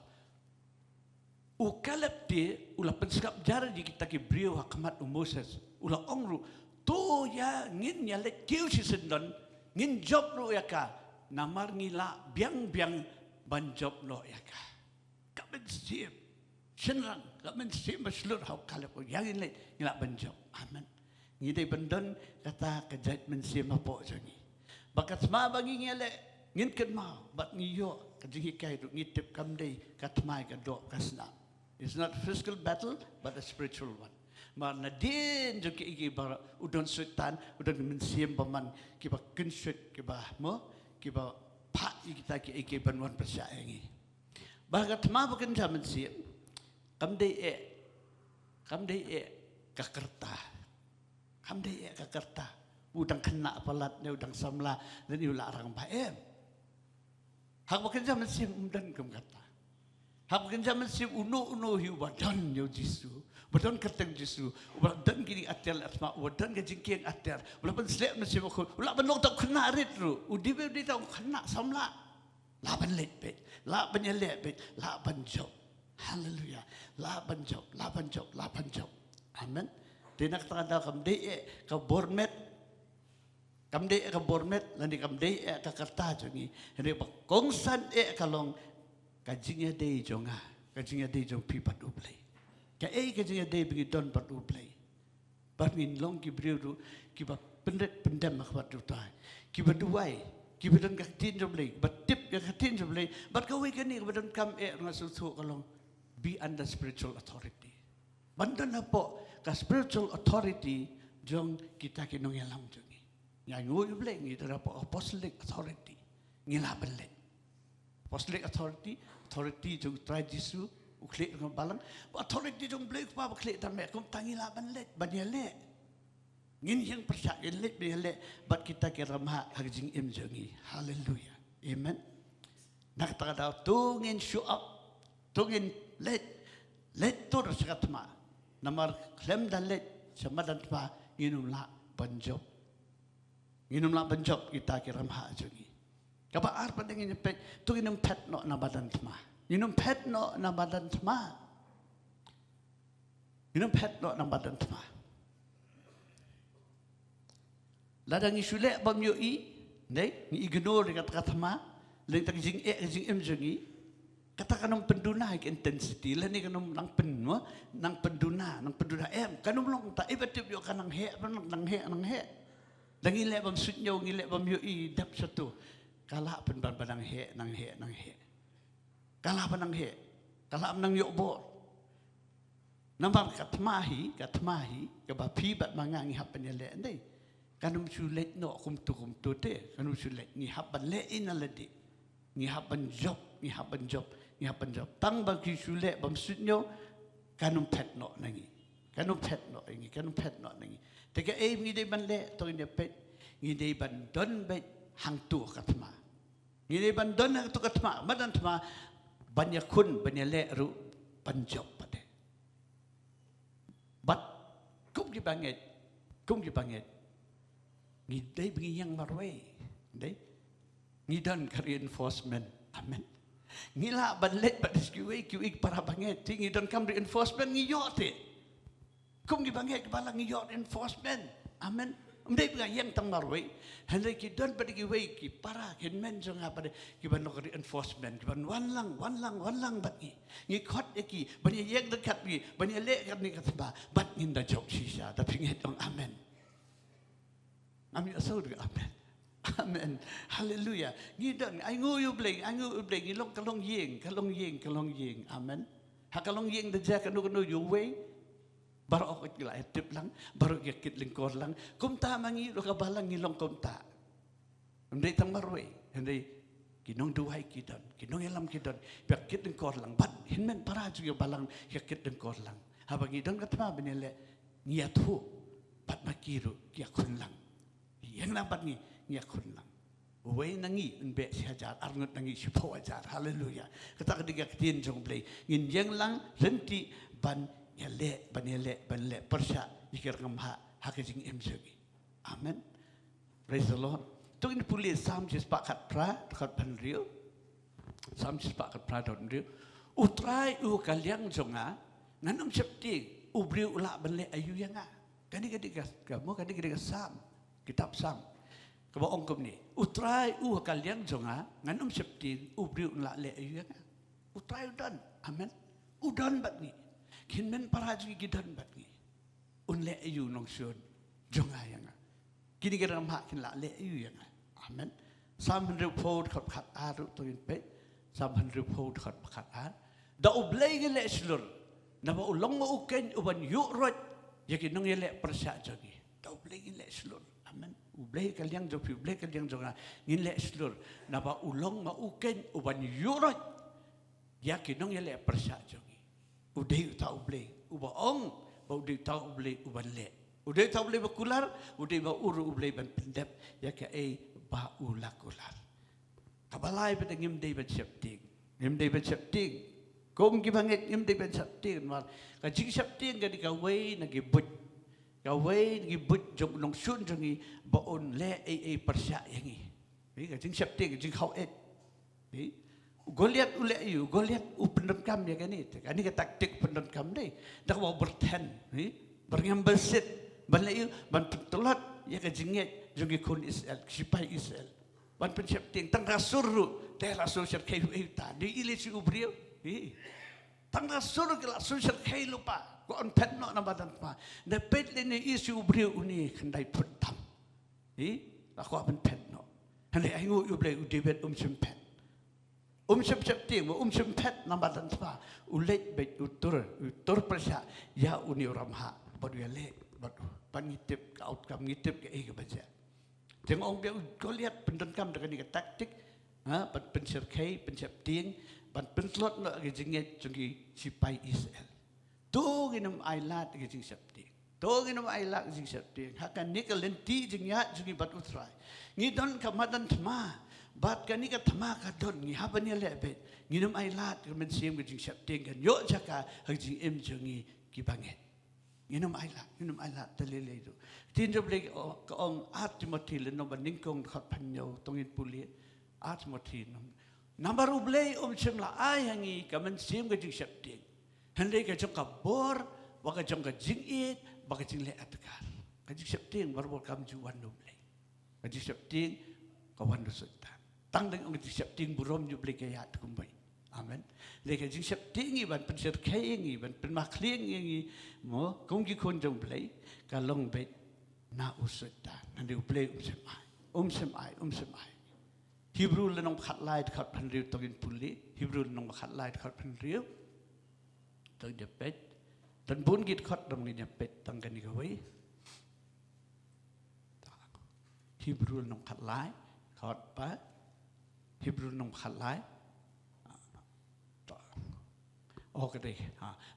Ukalap dia ulah penskap jar di kita ke brio hakmat Moses ulah ongru to ya ngin ya le kiu si sendon ngin job ro ya ka namar ngila biang ban job lo ya ka. Kamen siap senang kamen siap maslur hau kalap yang le ngila ban job. Amen. Ngidai bendon kata kejat mensiap apa jangi. Bakat ma bagi ngile ngin ken ma bat ngiyo kajing kai tu ngitip kamdei katmai ka do kasna. It's not a physical battle but a spiritual one. Ma na din jo ki igi bara udon sultan udon mensiam paman ki ba kunsyut ki ba mo ki ba pa kita ki igi banwan persayangi. Bagat ma bukan zaman siam kamdei kakerta. Kamdei kakerta. Udang kena palat ne udang samla dan iula arang baem. Hak bukan zaman sim umdan kum kata. Hak bukan zaman sim uno hiu badan yo Jisu. Badan kateng Jisu. Badan kini atel asma. Badan ke jingkeng atel. Ulah pen slep sim aku. Ulah pen nok tak kena rit ru. Udi be di tak kena samla. La pen let bet. La pen let bet. La pen job. Hallelujah. La pen job. Amen. Dina kata kam de ka bormet kamdei ka bormet landi kamdei ka karta jongi hene ba kongsan kalong kajingya dei jong pipat ublay ka kajingya dei bingi don pat ublay Bat ngin long ki brio ru ki ba pendet pendam akhwat tu tai. Ki ba duai, ki ba don ka tin job le, ba tip ya ka tin job le, bat ka we ka ni ba don kam nga su thu ka long be under spiritual authority. Bandan apo ka spiritual authority jong kita kinong yalam jongi. Yang ngoy ble ngi dara po apostolic authority. Ngila bele. Apostolic authority jong try jisu ukle ng balang. Authority jong ble pa bakle tan me kum tangila banlet banyale. Ngin yang persa let bele bat kita kiramha hagjing im jongi. Hallelujah. Amen. Nak ta daw tungin show up. Tungin let tur sakatma. Namar klem dan let samadan pa nginum la banjob. Nginum la banjob kita kiramha jongi. Kapa arpa dengan pet tu nginum pet no na badan tma. Nginum pet no na badan tma. Nginum pet no na badan tma. Ladang isule bam yo I, ne, ni ignore kata tma, leng tak jing jing jongi. Kata kanong penduna ke intensity, lah ni kanong nang penwa, nang penduna kanong long ta ibatip yo kanang he, nang he. Dangi le bam sutnyo ngile bam yo I dap satu. Kalah pen ban nang he. Kalah nang he. Kalah nang yo bor. Nampak katmahi ke bapi bat mangang ngihap penele ndai. Kanum sulet no kum tu te. Kanum sulet ngihap ban le inaladi. Ngihap ban job. Tang bagi sulet bam sutnyo kanum pet no nangi. Kanum pet no nangi. Teka ngidai ban le to inde pet. Ngidai ban don bet hang tu katma. Ngidai ban don hang tu katma. Madan tma banyakun banyale ru banjob pade. Bat kum ki banget. Ngidai bengi yang marway. Ndai. Ngidan ka reinforcement. Amen. Ngila ban let bat kiwi para banget. Ngidon kam reinforcement ngiyote. Kum ki banget kepala ngiyot reinforcement. Amen. Mdai bengi yang tang marway. Handai ki don pada kiwi ki para kinmen jong apa de ki ban lo reinforcement. Ki ban wan lang bat ni. Ngi khot eki ban yang dekat ni ban le kat ni katba bat nginda jok sisa tapi nget ong amen. Amin asal amen. Amen. Hallelujah. Ngidon ai nguyu bleng ngilong kalong yeng. Amen. Ha kalong yeng de ja kanu yu way. Baru aku kila etip lang, baru yakit lingkor lang. Kumta mangi lo kabalang ngilong kumta. Ndai tang marwe, ndai kinong duhay kidon, kinong yalam kidon. Yakit lingkor lang, bat hinmen para juga balang yakit lingkor lang. Habang idon katma benele ngiyathu, bat makiru kiyakun lang. Yang nampak ni ngiyakun lang. Uway nangi unbe sihajar, arngot nangi sipo ajar. Hallelujah. Kata ketiga ketien jong play. Ngin yang lang lenti ban banele persya dikir ngamha hakijing emjogi. Amen. Praise the Lord. Tu ini pulih Psalm sepakat pra dekat panrio. Psalm sepakat pra panrio. Utrai kaliang jonga nanam septi ubri ulak banle ayu yanga. Kani kamu Psalm kitab Psalm. Kebaong kum ni. Utrai kaliang jonga nanam septi ubri ulak le ayu yanga. Utrai udan. Amen. Udan bat ni. Kinmen para juga gidan bat ni. Unle ayu nong syun jonga yanga. Kini kita nampak kinla le ayu yanga. Amen. 300 fold kat aru tu inpe. 300 fold kat ar. Da ublay gele slur. Naba ulong mo uken uban yurot. Yakin nong yele persya jogi. Da ublay gele slur. Amen. Ublay kaliang jogi ublay kaliang jonga ngile slur. Naba ulong mo uken uban yurot. Yakin nong yele persya jogi. Udai tahu boleh, ubaong, udai tahu boleh uban le. Udai tahu boleh bakular, udai ba uru boleh ban pendep, ya ke ba ulakular. Kabalai pada ngimdai ban septing, kom gibanget ngimdai ban septing, mal kajing septing gadi kawai nagi but jom nong sun jongi baon le persya yangi. Kajing septing kajing kau Goliat ule ayu, Goliat pendekam dia kan itu. Ini ke taktik pendekam ni. Dah bawa berten, berngambil set, ban ayu, ban pentolat, ya ke jengit, jongi kun Israel, sipai Israel. Ban pensepting, tang rasuru, teh rasur syarkai ta. Di ile si ubriu, tang rasuru ke rasur syarkai lupa. ko on pet no na badan pa de pet le ne isu briu uni khandai phut tham la ko ban pet no han le ai ngu yu ble u debet sim pet sim chep ting sim pet na badan pa u le be u tur prasha ya uni ramha bod ya le bod pan ngitip ka outcome ngitip ke e ke baja jeng ong dia ko lihat pendenkam dengan ni taktik ban pensep kai pensep ting ban penslot no ke jinget jungi sipai Israel tu ginam ailat ke jing septi tu ginam ailat jing septi hakan nikalen ti jingya jungi bat utrai ngi don kamadan thma bat kan ni ka thma ka don ngi haban ya lebe nginam ailat ke men sim ke jing septi kan yo jaka ha jing em jungi ki banget nginam ailat telele itu tin job le ka ong at timothy le no ban ningkong khat phanyo tongin puli at timothy number uble sim la ai hangi ka men sim ke jing septi Hendak kajong kabor, baka kajong kajing it, baka kajing le atakar. Kajing septing baru kam juan doble. Kajing septing kawan dosutan. Tang dengan kajing septing burom juble kaya kumbai. Amen. Le kajing septing iban penser kayeng iban penmakling yang mo kongki konjong play kalong bet na usutan. Nanti uplay semai. Hebrew lenong khat lai khat panriu togin puli. Hebrew lenong khat lai khat panriu. Tang jepet dan bun git khot dong ni jepet tang kan ni kawai Hebrew nong khat lai khot pa Hebrew nong khat lai okay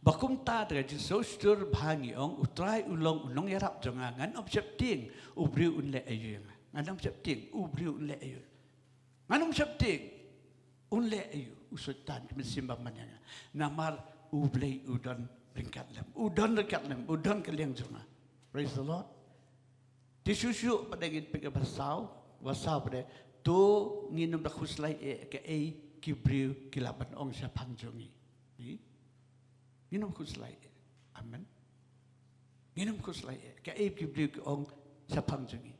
bakum ta de ji so stur bhangi ong utrai ulong unong yarap jangan object ting ubri unle ayeng nganam septing ubri unle ayeng nganam septing unle ayu usutan kemisimbang mananga namar ublay udon ringkat lem udon kaliang junga praise the Lord disusu pada git pika wasau pada to nginum da khuslai ke kibriu kilaban ong sa pangjungi nginum khuslai amen nginum khuslai ke kibriu ke ong sa pangjungi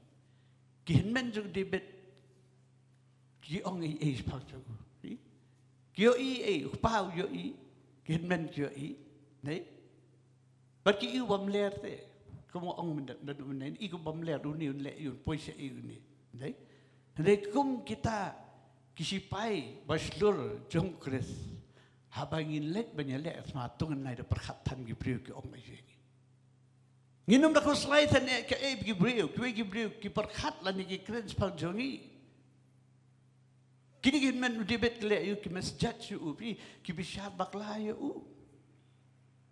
kihinmen jung debet ki ong sa pangjungi kyo pau yo Kian men kyo nei, bagi iu bamler te, kamu ong mendat mendat, iu bamler uni unle iu poise iu ni, nei, rekum kita kisipai baslur jong kres, habangin let banyalek sematung nai de perkhatan gibriu ke ong ayu ni. Nginum dak slide tan ke gibriu ki perkhat lan ki kres pal jongi. Kini kita men debet le yu ki masjid yu ubi ki bishat baklai yu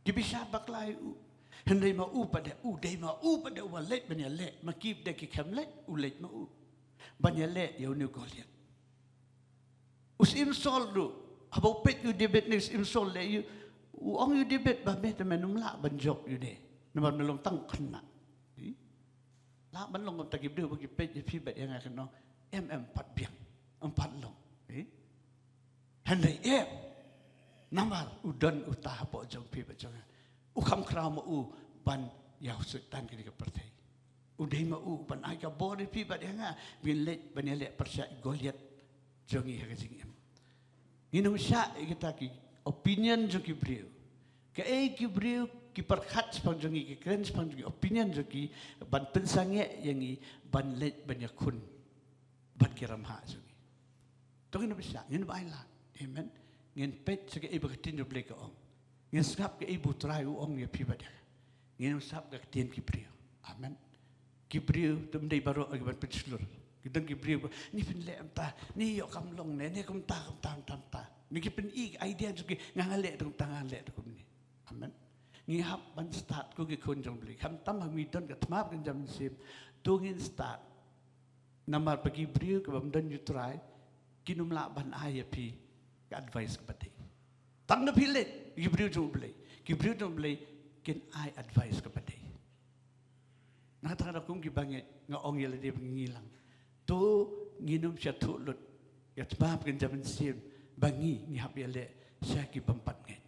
ki bishat baklai yu hendai ma u pada dai ma u pada walet banya le makib de ki kamlet ulet ma u banya le yu ni goliat usim sol du abo pet yu debet ni usim sol le yu ong yu debet ba me te menum la banjok yu de namar melong tang khna la ban long ta ki de ba ki pet fi bet yang akan no pat biang empat long Hendak namar udon utah po jong pi bajong ukam krama ban yau sultan kini ke pertai udai ma ban ai ka bori pi badanga bin let ban le persya goliat jongi ha jing em nginum sya kita ki opinion jong ki brio ke ki brio ki perkhat spang jongi ki kren spang jongi opinion jongi ban pensange yang ban let ban yakun ban kiram ha jongi to nginum sya nginum ai la amen ngin pet sege ibu ketin jo blek ong ngin sap ke ibu trai ong ye pi badak ngin sap ke tin ki brio amen ki brio tum dei baro ag ban pitslur kidan ki brio ni pin le amta ni yo kam long ne kum ta ni ki pin i idea jo ki ngale tum tang le tum ni amen ni hab ban start ko ki kon jong blek kam tam mi don ka thmap kan jam sim tu ngin start namar pagi brio ke bam don you try kinum la ban ai pi advice kepada tang na pilit gibriu tu blay kin ai advice kepada nakatara kung gibanget nga ong yala di ngilang to nginum siya tulut yat map kan jaman sim bangi ni hap yale siya ki pampat nget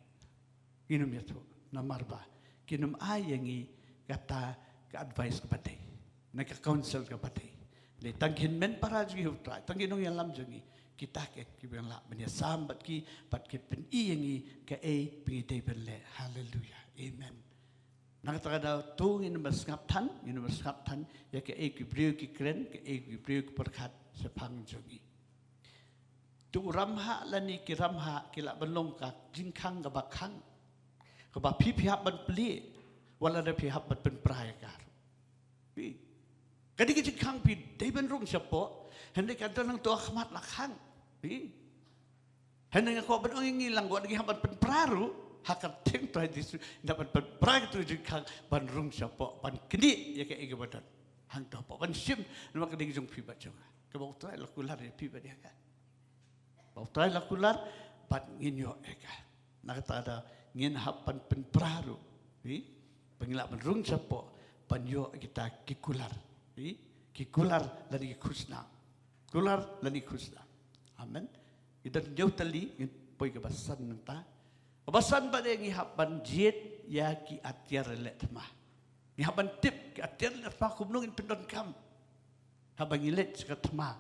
nginum ya tu namarba kinum ai yangi kata ka advice kepada naka counsel kepada le tangkin men para jugi hutra tangkin yang lam jugi kita ke kibiang la benya sambat ki pat ki pen i yangi ka pengitay benle hallelujah amen Nakatagadaw tungin masngaptan, yun masngaptan, ya ke ekibriyo ki kren, ke ekibriyo ki perkat sepang jongi. Tu ramha lani ki ramha kila belong ka jingkang ka bakang. Ka ba pihap ban peli, wala na pihap ban penprayakar. Kadi ki jingkang pi day ban rong siapo, hendak kada nang tu akhmat lakang. Hendak ko ban ang ngilang ko lagi haban penpraru. Hakat ting try this dapat berperai tu jengkang ban rung siapa ban kedi ya ke ege badan hang dah ban sim nama kedi jong pi baca ke bau try lakular ya pi badia ka bau try lakular ban nginyo eka nak kata ada ngin hapan pen praru pengilak ban rung siapa ban yo kita kikular kikular dari kusna kular dari kusna amen kita jauh tali poi ke basan nanta Basan pada ngihapan jet ya ki atiar let mah. Ngihapan tip ki atiar let mah kumnung pendon kam. Habang ngilet sekat mah.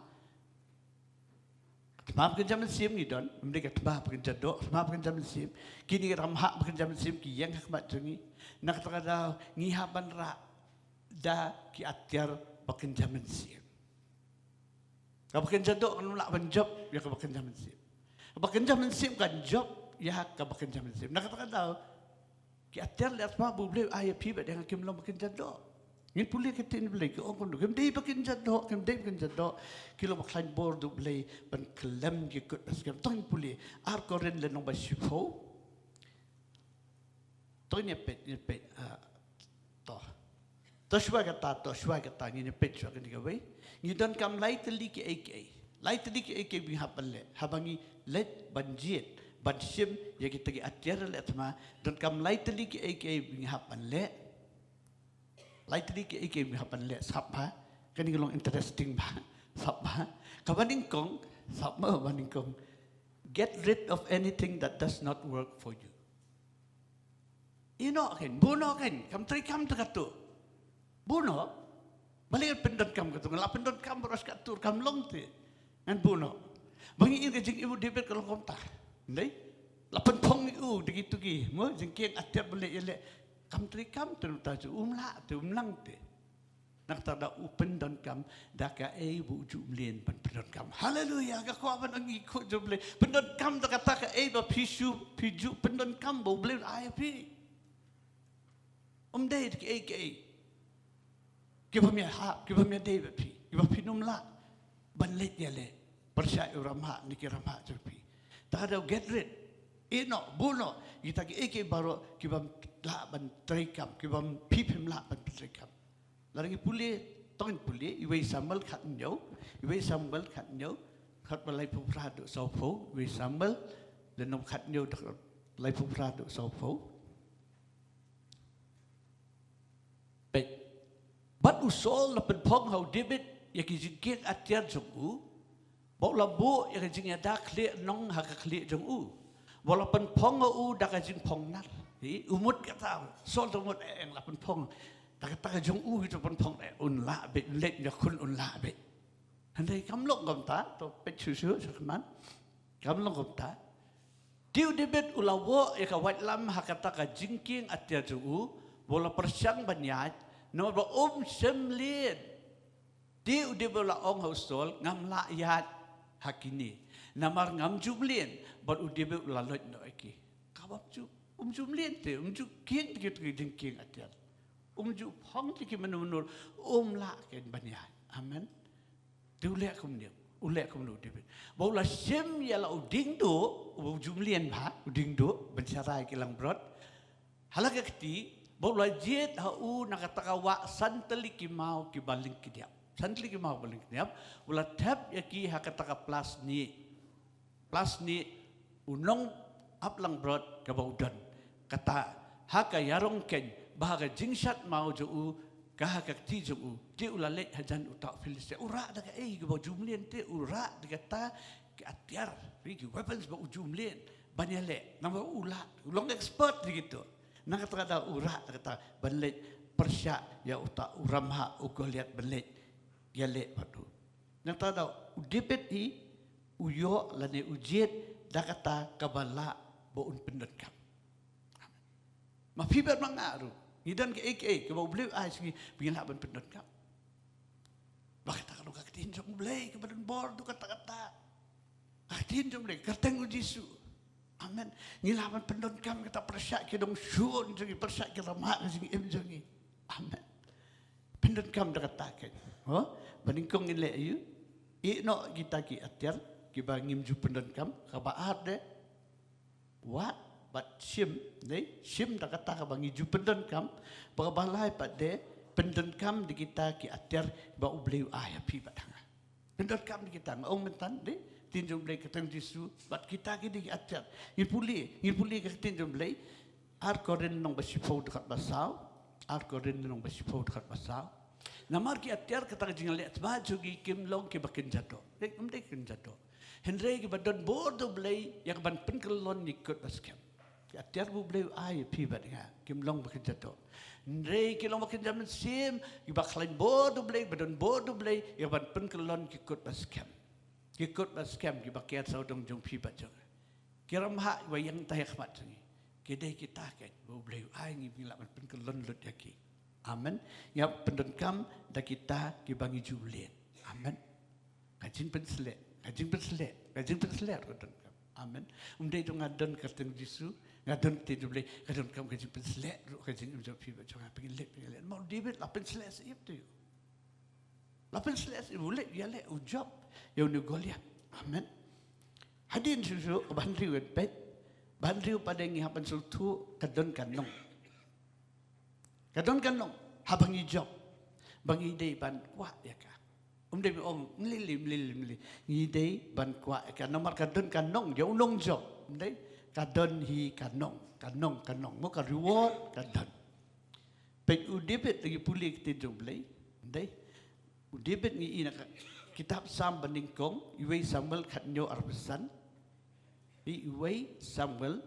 Mah pekerja mesim ni don, mereka mah pekerja dok, mah pekerja mesim. Kini ramhak pekerja mesim ki yang hikmat jengi. Nak terkadang ngihapan ra da ki atiar pekerja mesim. Kalau pekerja dok kan nak penjob ya ke pekerja mesim. Pekerja mesim kan job ya kabakan zaman sim. Nak kata tahu, ki atiar lihat mah boleh ayah pi ber dengan kim lom bakan jadok. Ni boleh kita ni boleh ke orang tu. Kim day bakan jadok, kim day bakan jadok. Kilo makan bor tu boleh ban kelem ikut baskem. Tuh boleh. Ar koren le nombor sipo. Tuh ni pet. Toh. Toh shua kata ni pet shua kan digawe. Ni don kam lai teli ki AK. Lai teli ki AK bi hapalle. Habangi let banjit. Ban sim ya kita gi atiar le atma don kam lai teli ki ek bi hapan le lai teli ki ek bi hapan le sapha kan ngolong interesting ba sapha kabaning kong sapma baning kong get rid of anything that does not work for you ino kan buno kan kam tri kam takatu buno balik pendon kam katu ngala pendon kam beros katur kam long te ngan buno bangi ini jing ibu debet kalau komta Nei, lapan pong itu begitu ki, mo jengking atiap boleh elek kam tri kam tu tahu umla tu umlang te, nak tada upen don kam daka bu jumlien pen pendon kam, haleluya, kau apa nak ikut jumlien pendon kam tak kata ba piju pendon kam boleh ayah pi, day ki kibamnya ha, kibamnya day pi, kibamnya numla, banlet ya le, percaya ramah ni ramah jupi. Tak ada get rid. Ino, buno. Kita ki baru kibam la ban trikam, kibam pipim la ban trikam. Lagi pulih, tong pulih, iwe sambal kat njau, kat balai pupradu sopo, iwe sambal, dan nom kat njau balai pupradu sopo. Baik. Bat usol lapan pong hau debit, ya ki jingkir atiar jong'u, Bawa labu yang jingnya dak klik nong hak klik jong walaupun pong dak jing pong nar. Umut kata sol umut yang lapan pong tak jong itu pong unla bet let ya kun unla bet. Handai kamlok gamta to pet susu sakman. Kamlok gamta. Diu debet ulawo ya ka white lam hak kata jingking atia jong wala persyang banyat no ba semlin. Diu debet la ong hausol ngam la yat hakini namar ngam jumlien bar udebe ulalot no eki kabab ju jumlien te ju king gitu jengking atial ju hong tiki menur la ken banyak amen diulek kum no debe baula sem ya la uding do jumlien ba uding do bencarai kilang brot halaga keti baula jet hau nakataka wa santeli ki mau ki baling ki dia Santli ki mau balik niap, ula tap ya ki hakataka plus ni unong aplang brot kabaudan kata haka yarong ken bahaga jingsat mau jo kahaka ti jo ti ula let hajan utak filis ura daga kabau jumlien te ura dikata ki atiar ki weapons ba jumlien banyale nama ulong expert begitu nang kata ura kata banlet persya ya utak uramha ugoliat banlet Yale padu. Nang tahu udipet i uyo lane ujiet dakata kabala boun pendekam. Mafibat mangaru. Ngidan ke bau beli ai segi bingla ban pendon kam. Bakata kalau katin jong beli ke badan bor tu kata-kata. Katin jong beli kerteng Yesu. Amen. Ngilaban pendon kam kata persyak ke dong syun segi persyak ke ramah segi em jongi. Amen. Pendon kam dah katakan. Oh, bandingkong ile ayu. No kita ki atiar ki bangim ju pendon kam ka baat de. What? But sim, sim dah kata ka bangi ju pendon kam, pagabalay pa de pendon kam di kita ki ater ba ubleu ay api batanga. Pendon kam di kita maong mentan de tinjong blay katang Yesu, bat kita ki di ater. Ngipuli ka tinjong blay ar koren nong basipod kat basaw, ar koren nong basipod kat basaw. Namar ki ater kata jingal at ba jogi kimlong ki bakin jato. Dek umdek kin jato. Henry ki badon bodo blay yak ban penkelon nikot baskem. Atiar bu beliau ay pibat nga kimlong bakin jato. Ndrei kilong bakin jaman sim ibak lain bodo beliau badon bodo beliau ya ban penkelon kikut baskem. Kikut baskem ibak kiat saudong jong pibat jong. Kiram ha wayang tayak mat jong. Kedai kita kan bu beliau ay ngi bilak ban penkelon lut yaki. Amen. Ya pendon kam da kita kibangi julen. Amen. Kajin penslet, kajin penslet kodon. Amen. Umdai tu ngadon kateng Yesu. Ngadon tidur boleh, ngadon kamu kajing penselek, kajing menjawab pibat jangan pengelet. Mau David lah penselek siap tu. Lah penselek siap boleh, ya le ujab, ya unu Goliat. Amen. Hadirin susu, bandriu pet, bandriu pada yang hapan sultu kadon kanong, habang ijab, bangi day ban kuat ya kah. David melili, ngidei ban kuat ya kah. Nomor kadon kanong, ya unong job, kadon hi kanong mo ka reward kadon pe udibet lagi puli kita jomblay ndai udibet ni ina kitab sam bandingkong iway Samuel khatnyo arbesan iway Samuel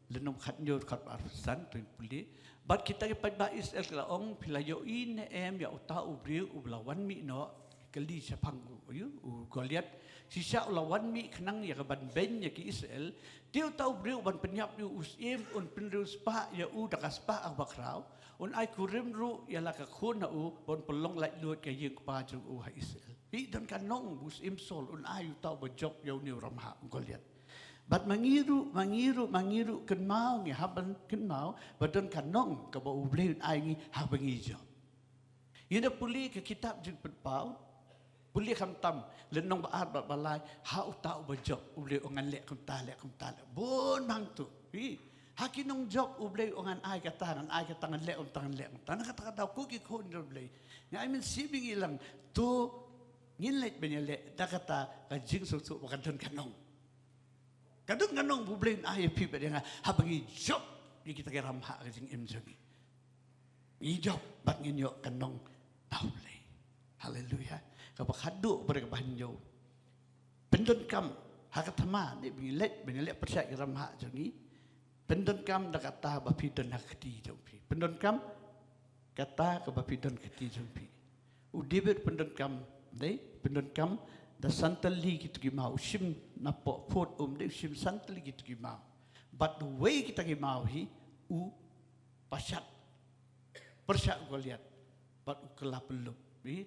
lenom khatnyo khat arbesan tu puli bat kita ke pa Israel laong pilayo in em ya uta ubriu ublawan mi no kali sapang Goliat sisa ulawan mi kenang ya ban ben ya ki Israel dia tahu beliau ban penyap yu usim un penrus pa ya dakas pa ang bakrau un ai kurim ru ya la ka khun na bon pelong lai lut ka yeng pa jung ha Israel bi don kanong usim sol un ai tahu bejok ya ni ramha Goliat bat mangiru ken mau ni haban ken mau badon kanong ka ba beliau ai ni ha bangijo ina puli ke kitab jung petpau boleh kamtam lenong baat balai hau tau bejok boleh ongan lek kum talek bon bang tu hakinong job boleh ongan ai kata tangan lek tangan kata ku ki khon boleh ngai min sibing ilang tu ngin benyelek da kata kajing susuk bakadon kanong boleh ai pi bedanga habangi job di kita geram hak kajing emjongi i job bat nginyo kanong taulai haleluya kapag hadu pada kebanjau pendon kam hakatama ni binilek percaya geram hak jongi pendon kam da kata bapidon hakti jongpi pendon kam kata ke bapidon kati jongpi udibet pendon kam da santali gitu gimau sim napo pot de sim santali gitu gimau but the way kita gimau hi pasat percaya Goliat but kelap belum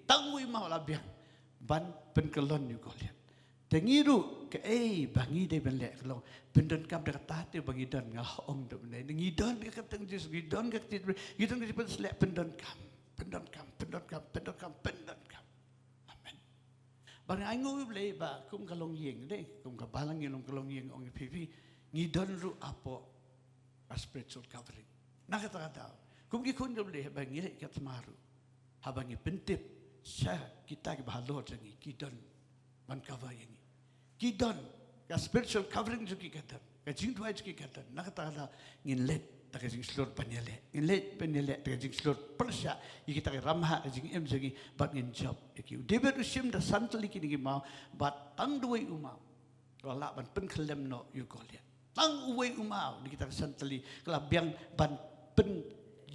tangui mau labiang ban penkelon ni Goliat tengiru ke bangi dei benlek kelong pendon kam dak tate bangi don ngahong do ne ngidon ke kateng jis ngidon ke ngidon ke selek pendon kam amen bang aingu blei ba kum kalong yeng dei kum ka balang yeng kalong yeng ong pipi ngidon ru apo a spiritual covering nak kata kum ki kun do blei bangi le kat maru habangi pentip saya kita ke bahalor jangi kidon man cover ini kidon ya spiritual covering juga kata kajing dua juga kata nak kata ngin let tak kajing slot panele ngin let panele tak kajing slot persya kita ke ramha kajing em jangi bat ngin job iki David usim da santali kini mau bat tang duai umau wala ban pen kelem no you Goliat tang uai umau di kita santali kelabiang ban pen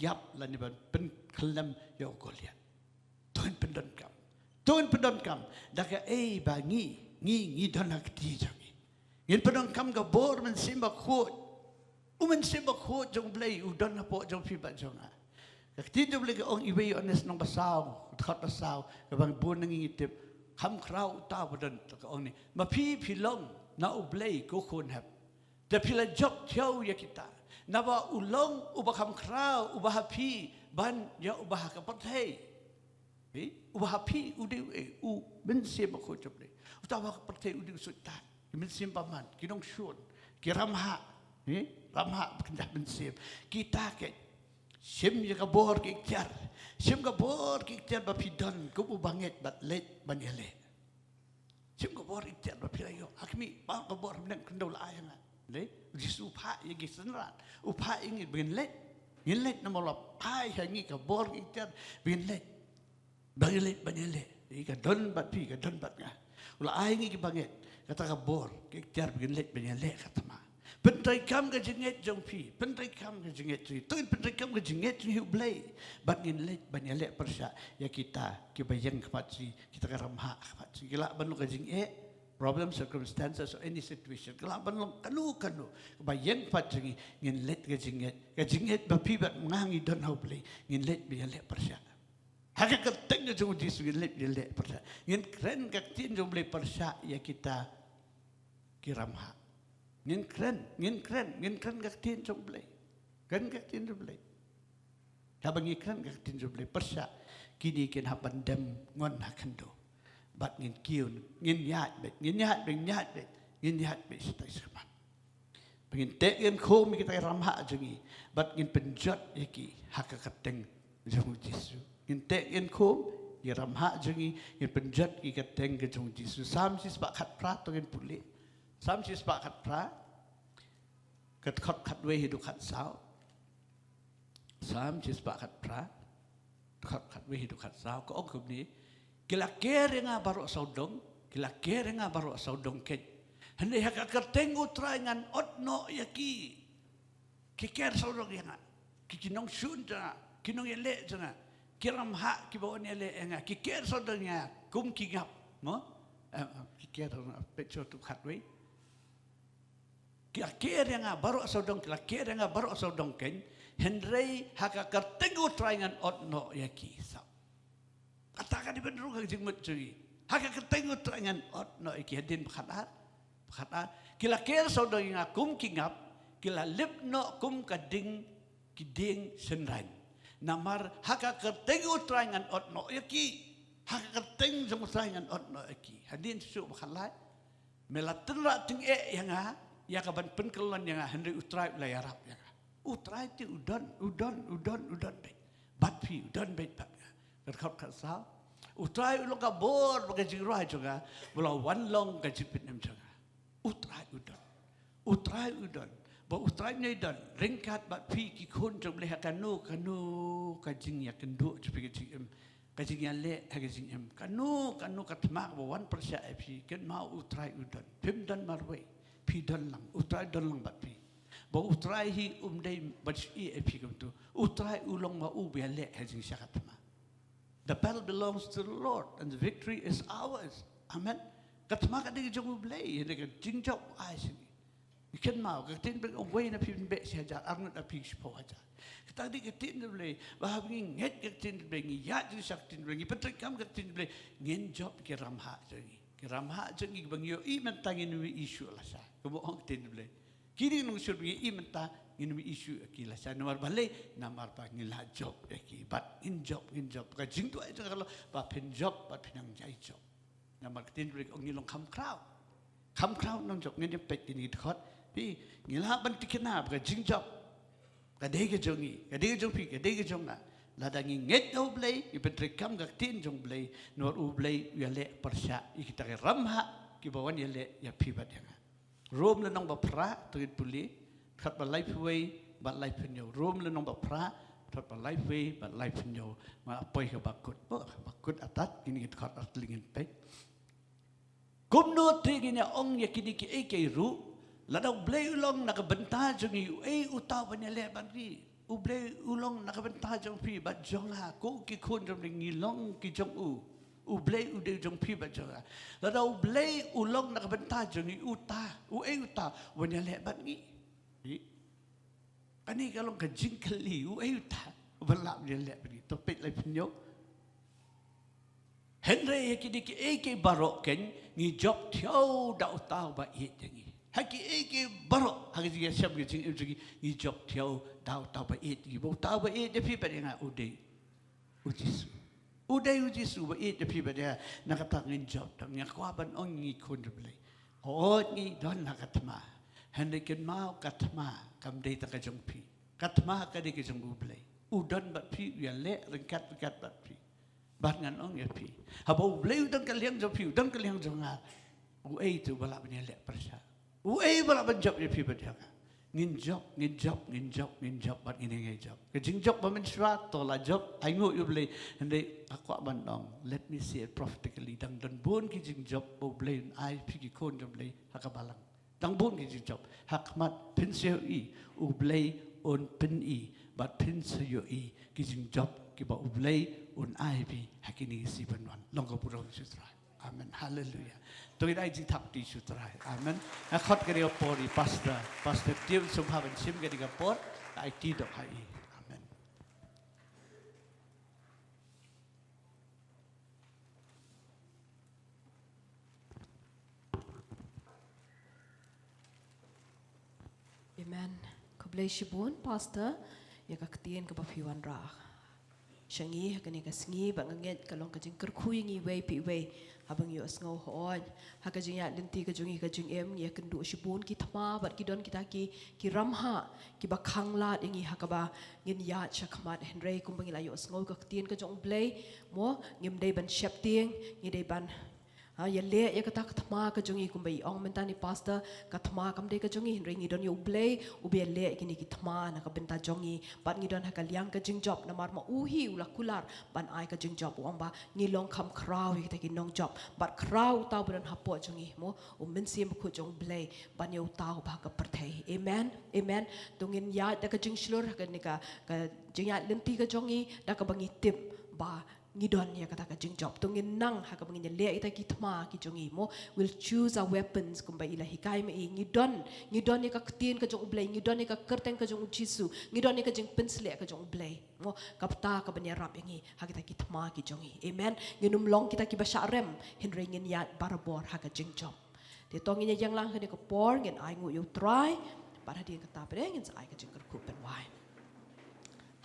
yap lan ban pen kelem yo Goliat Tuan pendon kam daka bangi ngi donak ti jangi ngin pendon kam ga bor men simba khot jong blai udon na po jong piba jong Kakti tu boleh ke ong iwe ones nong basau, khot basau, ke bang bun nang ngitip, kham krau ta padan ke ong ni. Ma pi long na ublei ko kon hap. Da pila jok jauh ya kita. Na ba ulong ubah kham krau, ubah pi ban ya ubah ka pathai. Ubah pi ude u ben se ba ko job le. Utawa ka pathai ude suta. Men sim paman, kinong syun, kiramha. Ramha kendah ben sim. Kita ke sim je ka bor ki ikhtiar. Sim ka bor ki ikhtiar ba pidon ko bu banget bat let ban yele. Sim ka bor ikhtiar ba pirayo. Akmi ba ka bor men kendau la ayang. Le jisu pha ye gi senrat. Upha ingi ben let. Ngin let na mola pai hangi ka bor ki ikhtiar ben let. Ban let ban yele. Ika don bat pi ka don bat nga. Ula ayang ki banget. Kata ka bor ki ikhtiar ben let ben yele kata ma. Pentai kam ke jenget jong pi, pentai kam ke jenget tu, tuin pentai kam ke jenget tu hiu belai, bangin let banyak let persya ya kita bayang kematsi kita karamha kematsi kelak banu ke jenget problem circumstances or any situation kelak banu kanu bayang kematsi ngin let ke jenget bapi bat mengangi don hau belai ngin let banyak let persya. Hakikat tengah jong disu ngin let banyak let persya, ngin keren kaktin jong belai persya ya kita kiramha. Ngin keren kaktin jom belai. Keren kaktin jom belai. Kabangi keren kaktin jom belai. Persya kini kin hapan dem ngon hakendo. Bat ngin kiun, ngin yahat bet, ngin yahat bet setai seman. Pengin tek ngin khom kita ramha jengi. Bat ngin penjot yaki hakakateng jong Jisu. Ngin tek ngin khom ya ramha jengi, ngin penjot ikateng ke jong Jisu. Sam sis bak khat prat ngin pulih. Sam sis pak khat pra kat khat we hidu khat sao. Sam sis pak khat pra khat we hidu khat sao ko ok ni kila keringa baru saudong kila keringa baru saudong ke hande hak kerteng utra ngan otno yaki kiker saudong yang kinong sun ja kinong yele ja kiram ha kibon yele nga kiker saudong ya kum kingap mo kiker pecah tu khat we kira yang baru saudong kira yang baru saudong ken Henry haka kertengu teringan otno yaki sab katakan di beneru kang jengmet cuy haka kertengu teringan otno yaki hadin khadat kira saudong yang kum kingap kila lipno kum kading kiding senran namar haka kertengu teringan otno yaki haka kerteng jeng teringan otno yaki hadin su khalat melatenra ting yang ya kaban penkeluan yang Henry utrai wilayah Arab ya. Utrai ti udon bet. Batpi udon bet bat. Kerkap kasal. Utrai ulong ka bor bagai jirai juga. Belau wan long ka jipit nem juga. Utrai udon. Ba utrai ni don ringkat batpi ki kun jom leh kanu ka jing ya kendu cepi jing kajing yang le kajing kanu katmak ba wan persya pi ken mau utrai udon. Pim don marway. Pi don lang, utrai don lang bat pi. Ba utrai hi umdai baci pi kum tu. Utrai ulong ma ubiale hajing syakatma. The battle belongs to the Lord and the victory is ours. Amen. Katma kadang jong ublay, hendak jingjok ai sini. Ikan mau katin ber away na pi be saja, arnut api sipo aja. Kita di katin ublay, bahab nget katin ublay, ngiyat di saktin ublay, ngipetrik kam katin ublay, ngin job kiramha jengi. Kiramha jengi bangyo mentangin wi isu lasa. Kemuang tin boleh. Kini nung surgi imenta inumi isu akila sa nomor balai namar pa ngila job aki but in job ka jing tu aja kalau pa pen job pa pinang jai job namar tin boleh ngilong kam crowd nong job ngene pek ini khot pi ngila ban tikena ka jing job ka dege jongi ka dege jonga ladangi nget no blay ipetrik kam ka tin jong blay nor u blay yale persya ikita ramha ki bawan yale ya pibat yang Rom le nong ba pra tuit puli khat ba life way ba life penyo Rom le nong ba pra khat ba life way ba life penyo ma poi ka bakut atat kini kit khat atlingin pe kum no tingin ya ong ya kini ki ek ru la daw blay ulong nakabenta jong yu utaw ba le ban ri u blay ulong nakabenta jong pi ba jong la ko ki khon jong ngilong ki jong ublay ude jong pi ba jonga la da ublay ulong nakabenta jong uta wanya le ban ni ani kalong ka jingkali uta balap dia lek beri topik lai penyok Henry kini ki barok ken ngi job thiau dau tau ba it jangi haki barok haki dia siap ke jing ngi job thiau dau tau ba it gi bo tau ba it de pi ba nga ujisu ba it de pi ba dia nakata ngin job tang nya kwa ban ong ngi kun de blai o ngi don nakatma Henry ken mau katma kam dei ta ka jong pi katma ka de ke jong bu blai udon bat pi ya le ringkat bat pi bat ngan ong ya pi habo blai udon ka liang jo pi udon ka liang jo nga u ei tu bala ban le persa u ei bala ban job ya pi ba dia ngin job bat ngin ngai job ke jing job ba men swa to la job ai ngo yu blai ande akwa ban dong let me see it prophetically dang don bon ki jing job bo blai ai pi ki kon jo blai hakabalang dang bon ki jing job hakmat pin seo I u blai on pin I bat pin seo I ki jing job ki ba u blai on ai bi hakini si ban wan long ko puro sutra amen hallelujah tôi đây chỉ thắp đi suốt rồi, amen. Khát cái điều bồi pastor tiêu sum ha bên sim cái điều bồi, ai ti được hay, amen. Amen. Ko bless you bon pastor, ya ka ktien ka papiwan ra. Shangi ka ni ka sngi ba nget ka long ka jing kerkhui ngi wei pi wei. Habang yo asngau hoon haka jing ya linti ka jungi ka jing em ya kendu shibun ki thama bat ki don kita ki ramha ki bakhang lat ingi haka ba ngin ya chakmat henry kumbang ila yo asngau ka tien ka jong blay mo ngim dei ban shep tieng ngi dei ban ya le ya kata thama ka jungi kumbai ong mentani pastor ka thama kam dei ka jungi henry ngi don yo blay ubi le kini ki thama na ka benta jongi bat ngi don haka liang ka jing job na mar ma uhi ula kular ban ai ka jing job ong ba ngi long kham kraw ki ta ki nong job bat kraw tau ban hapo jongi mo men sim ku jong blay ban yo tau ba ka perthai amen tungin ya da ka jing shlur ka ni ka jing ya lenti ka jongi da ka bangi tip ba ngidon ya kata ka jing job tungin nang ha ka bangi le ita ki thma ki jongi mo will choose our weapons kumba ila hikai me ngidon ni ka ktien ka jong blay ngidon ni ka kerteng ka jong jisu ngidon ni ka jing pensle ka jong blay mo kapta ka banya rap yangi ha kita ki thma ki jongi amen nginum long kita ki basha rem henry ngin ya barabor ha ka jing job de tongin ya yang lang ka ni ka por ngin ai ngu you try para dia kata pare ngin sa ai ka jing kerku pen wai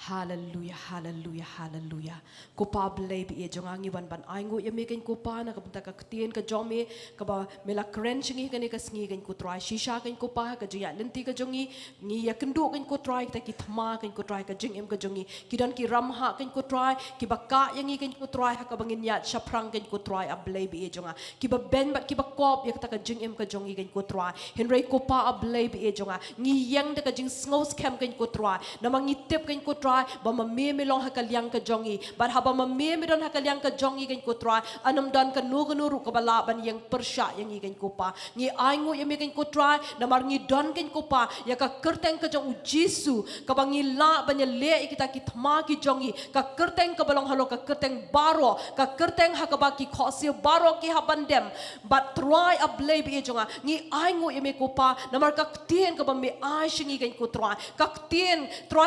Hallelujah, hallelujah, hallelujah. Kopa blay bi e jongangi ban ban aingo ya meken kopa na kapenta ka ktien ka jomi ka ba mela crenching ka ni ka sngi kan ko try shisha kan kopa ka jiya lenti ka jongi ngi ya kendu kan ko try ta ki thma kan ko try ka jing em ka jongi kidan ki ramha kan ko try ki baka yangi kan ko try ha ka bangin ya shaprang kan ko try a blay bi e jonga ki ba ben bat ki ba kop ya ta ka jing em ka jongi kan ko try henry kopa a blay bi e jonga ngi yang ta ka jing sngos cam kan ko try na mangi tep kan ko try ba me long hakaliang ka jongi ba haba me don hakaliang ka jongi kan ko try anam dan ka nuru ka bala ban yang persya yang i kan ko pa ngi aingo ya me kan ko try na mar ngi don kan ko pa ya ka kerteng ka jong jisu ka bangi la ban le kita ki thma ki jongi ka kerteng ka balong halo ka kerteng baro ka kerteng hakaba ki khosio baro ki habandem but try a blay bi jonga ngi aingo ya me ko pa na mar ka tien ka ba me ai shingi kan ko try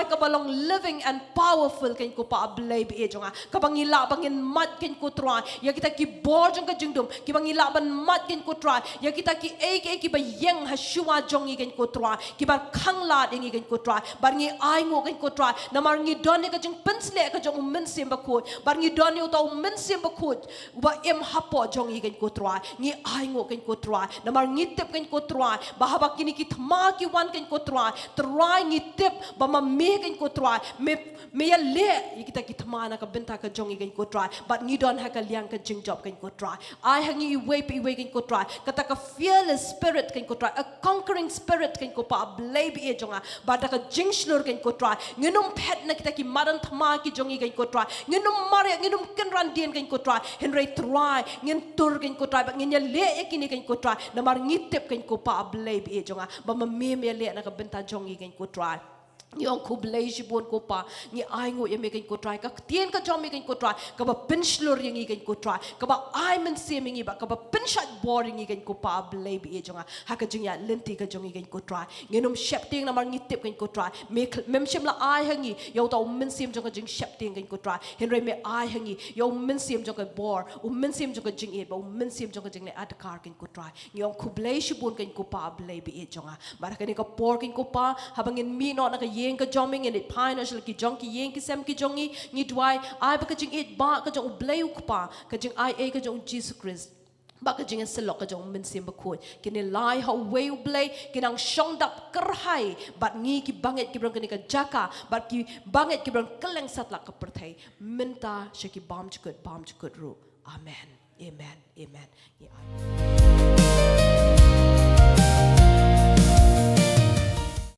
ka balong living and powerful kan ko pa ablay bi jonga ka bangila bangin mat kan ko try ya kita ki borjong ka jingdom ki bangila ban mat kan ko try ya kita ki ki ba yeng ha shua jongi kan ko try ki bar khangla dingi kan ko try bar ngi ai ngo kan ko try na mar ngi don ka jing pensle ka jong men sim ba ko bar ngi don ni utaw men sim ba ko ba em hapo jongi kan ko try ngi ai ngo kan ko try na mar ngi tep kan ko try ba haba kini ki thma ki wan kan ko try ngi tep ba ma me kan ko try me ya le kita ki thmana ka benta ka jongi kan ko try but ngi don ha ka liang ka jing job kan ko try ai hangi we kan ko try kata ka fearless spirit kan ko try a conquering spirit kan ko pa blay bi e jonga ba da ka jing shlur kan ko try nginum pet na kita ki madan thma ki jongi kan ko try nginum mare nginum kenran dien kan ko try henry try ngin tur kan ko try ba ngin ya le e kini kan ko try na mar ngitep kan ko pa blay bi e jonga ba ma me le na ka benta jongi kan ko try Yong kublai jibun ko pa ni ai ngo yeme kan ko try ka tien ka jom kan ko try ka ba pinch lor yang kan ko try ka ba ai men se mingi ba ka ba pinch at boring kan ko pa blai bi e jonga ha ka jing ya lenti ka jong kan ko try ngenom shep ting na mar ngi tip kan ko try me mem shem la ai hangi yo ta men sim jong ka jing shep ting kan ko try henry me ai hangi yo men sim jong ka bor men sim jong ka jing e ba men sim jong ka jing le at kar kan ko try yong kublai jibun kan ko pa blai bi e jonga ba ka ni ka por kan ko pa habangin mi no na ka yeng ka joming in it pine as like jonki yen ki sem ki jongi ni dwai ai ba ka jing it ba ka jong blay uk pa ka jing ai e ka jong Jesus Christ ba ka jing selok ka jong min sim ba khoi kini lai ha way blay kinang shong dap kerhai bat ngi ki banget ki brong kini ka jaka bat ki banget ki brong keleng sat la ka perthai minta shaki bam chukut ru amen amen amen.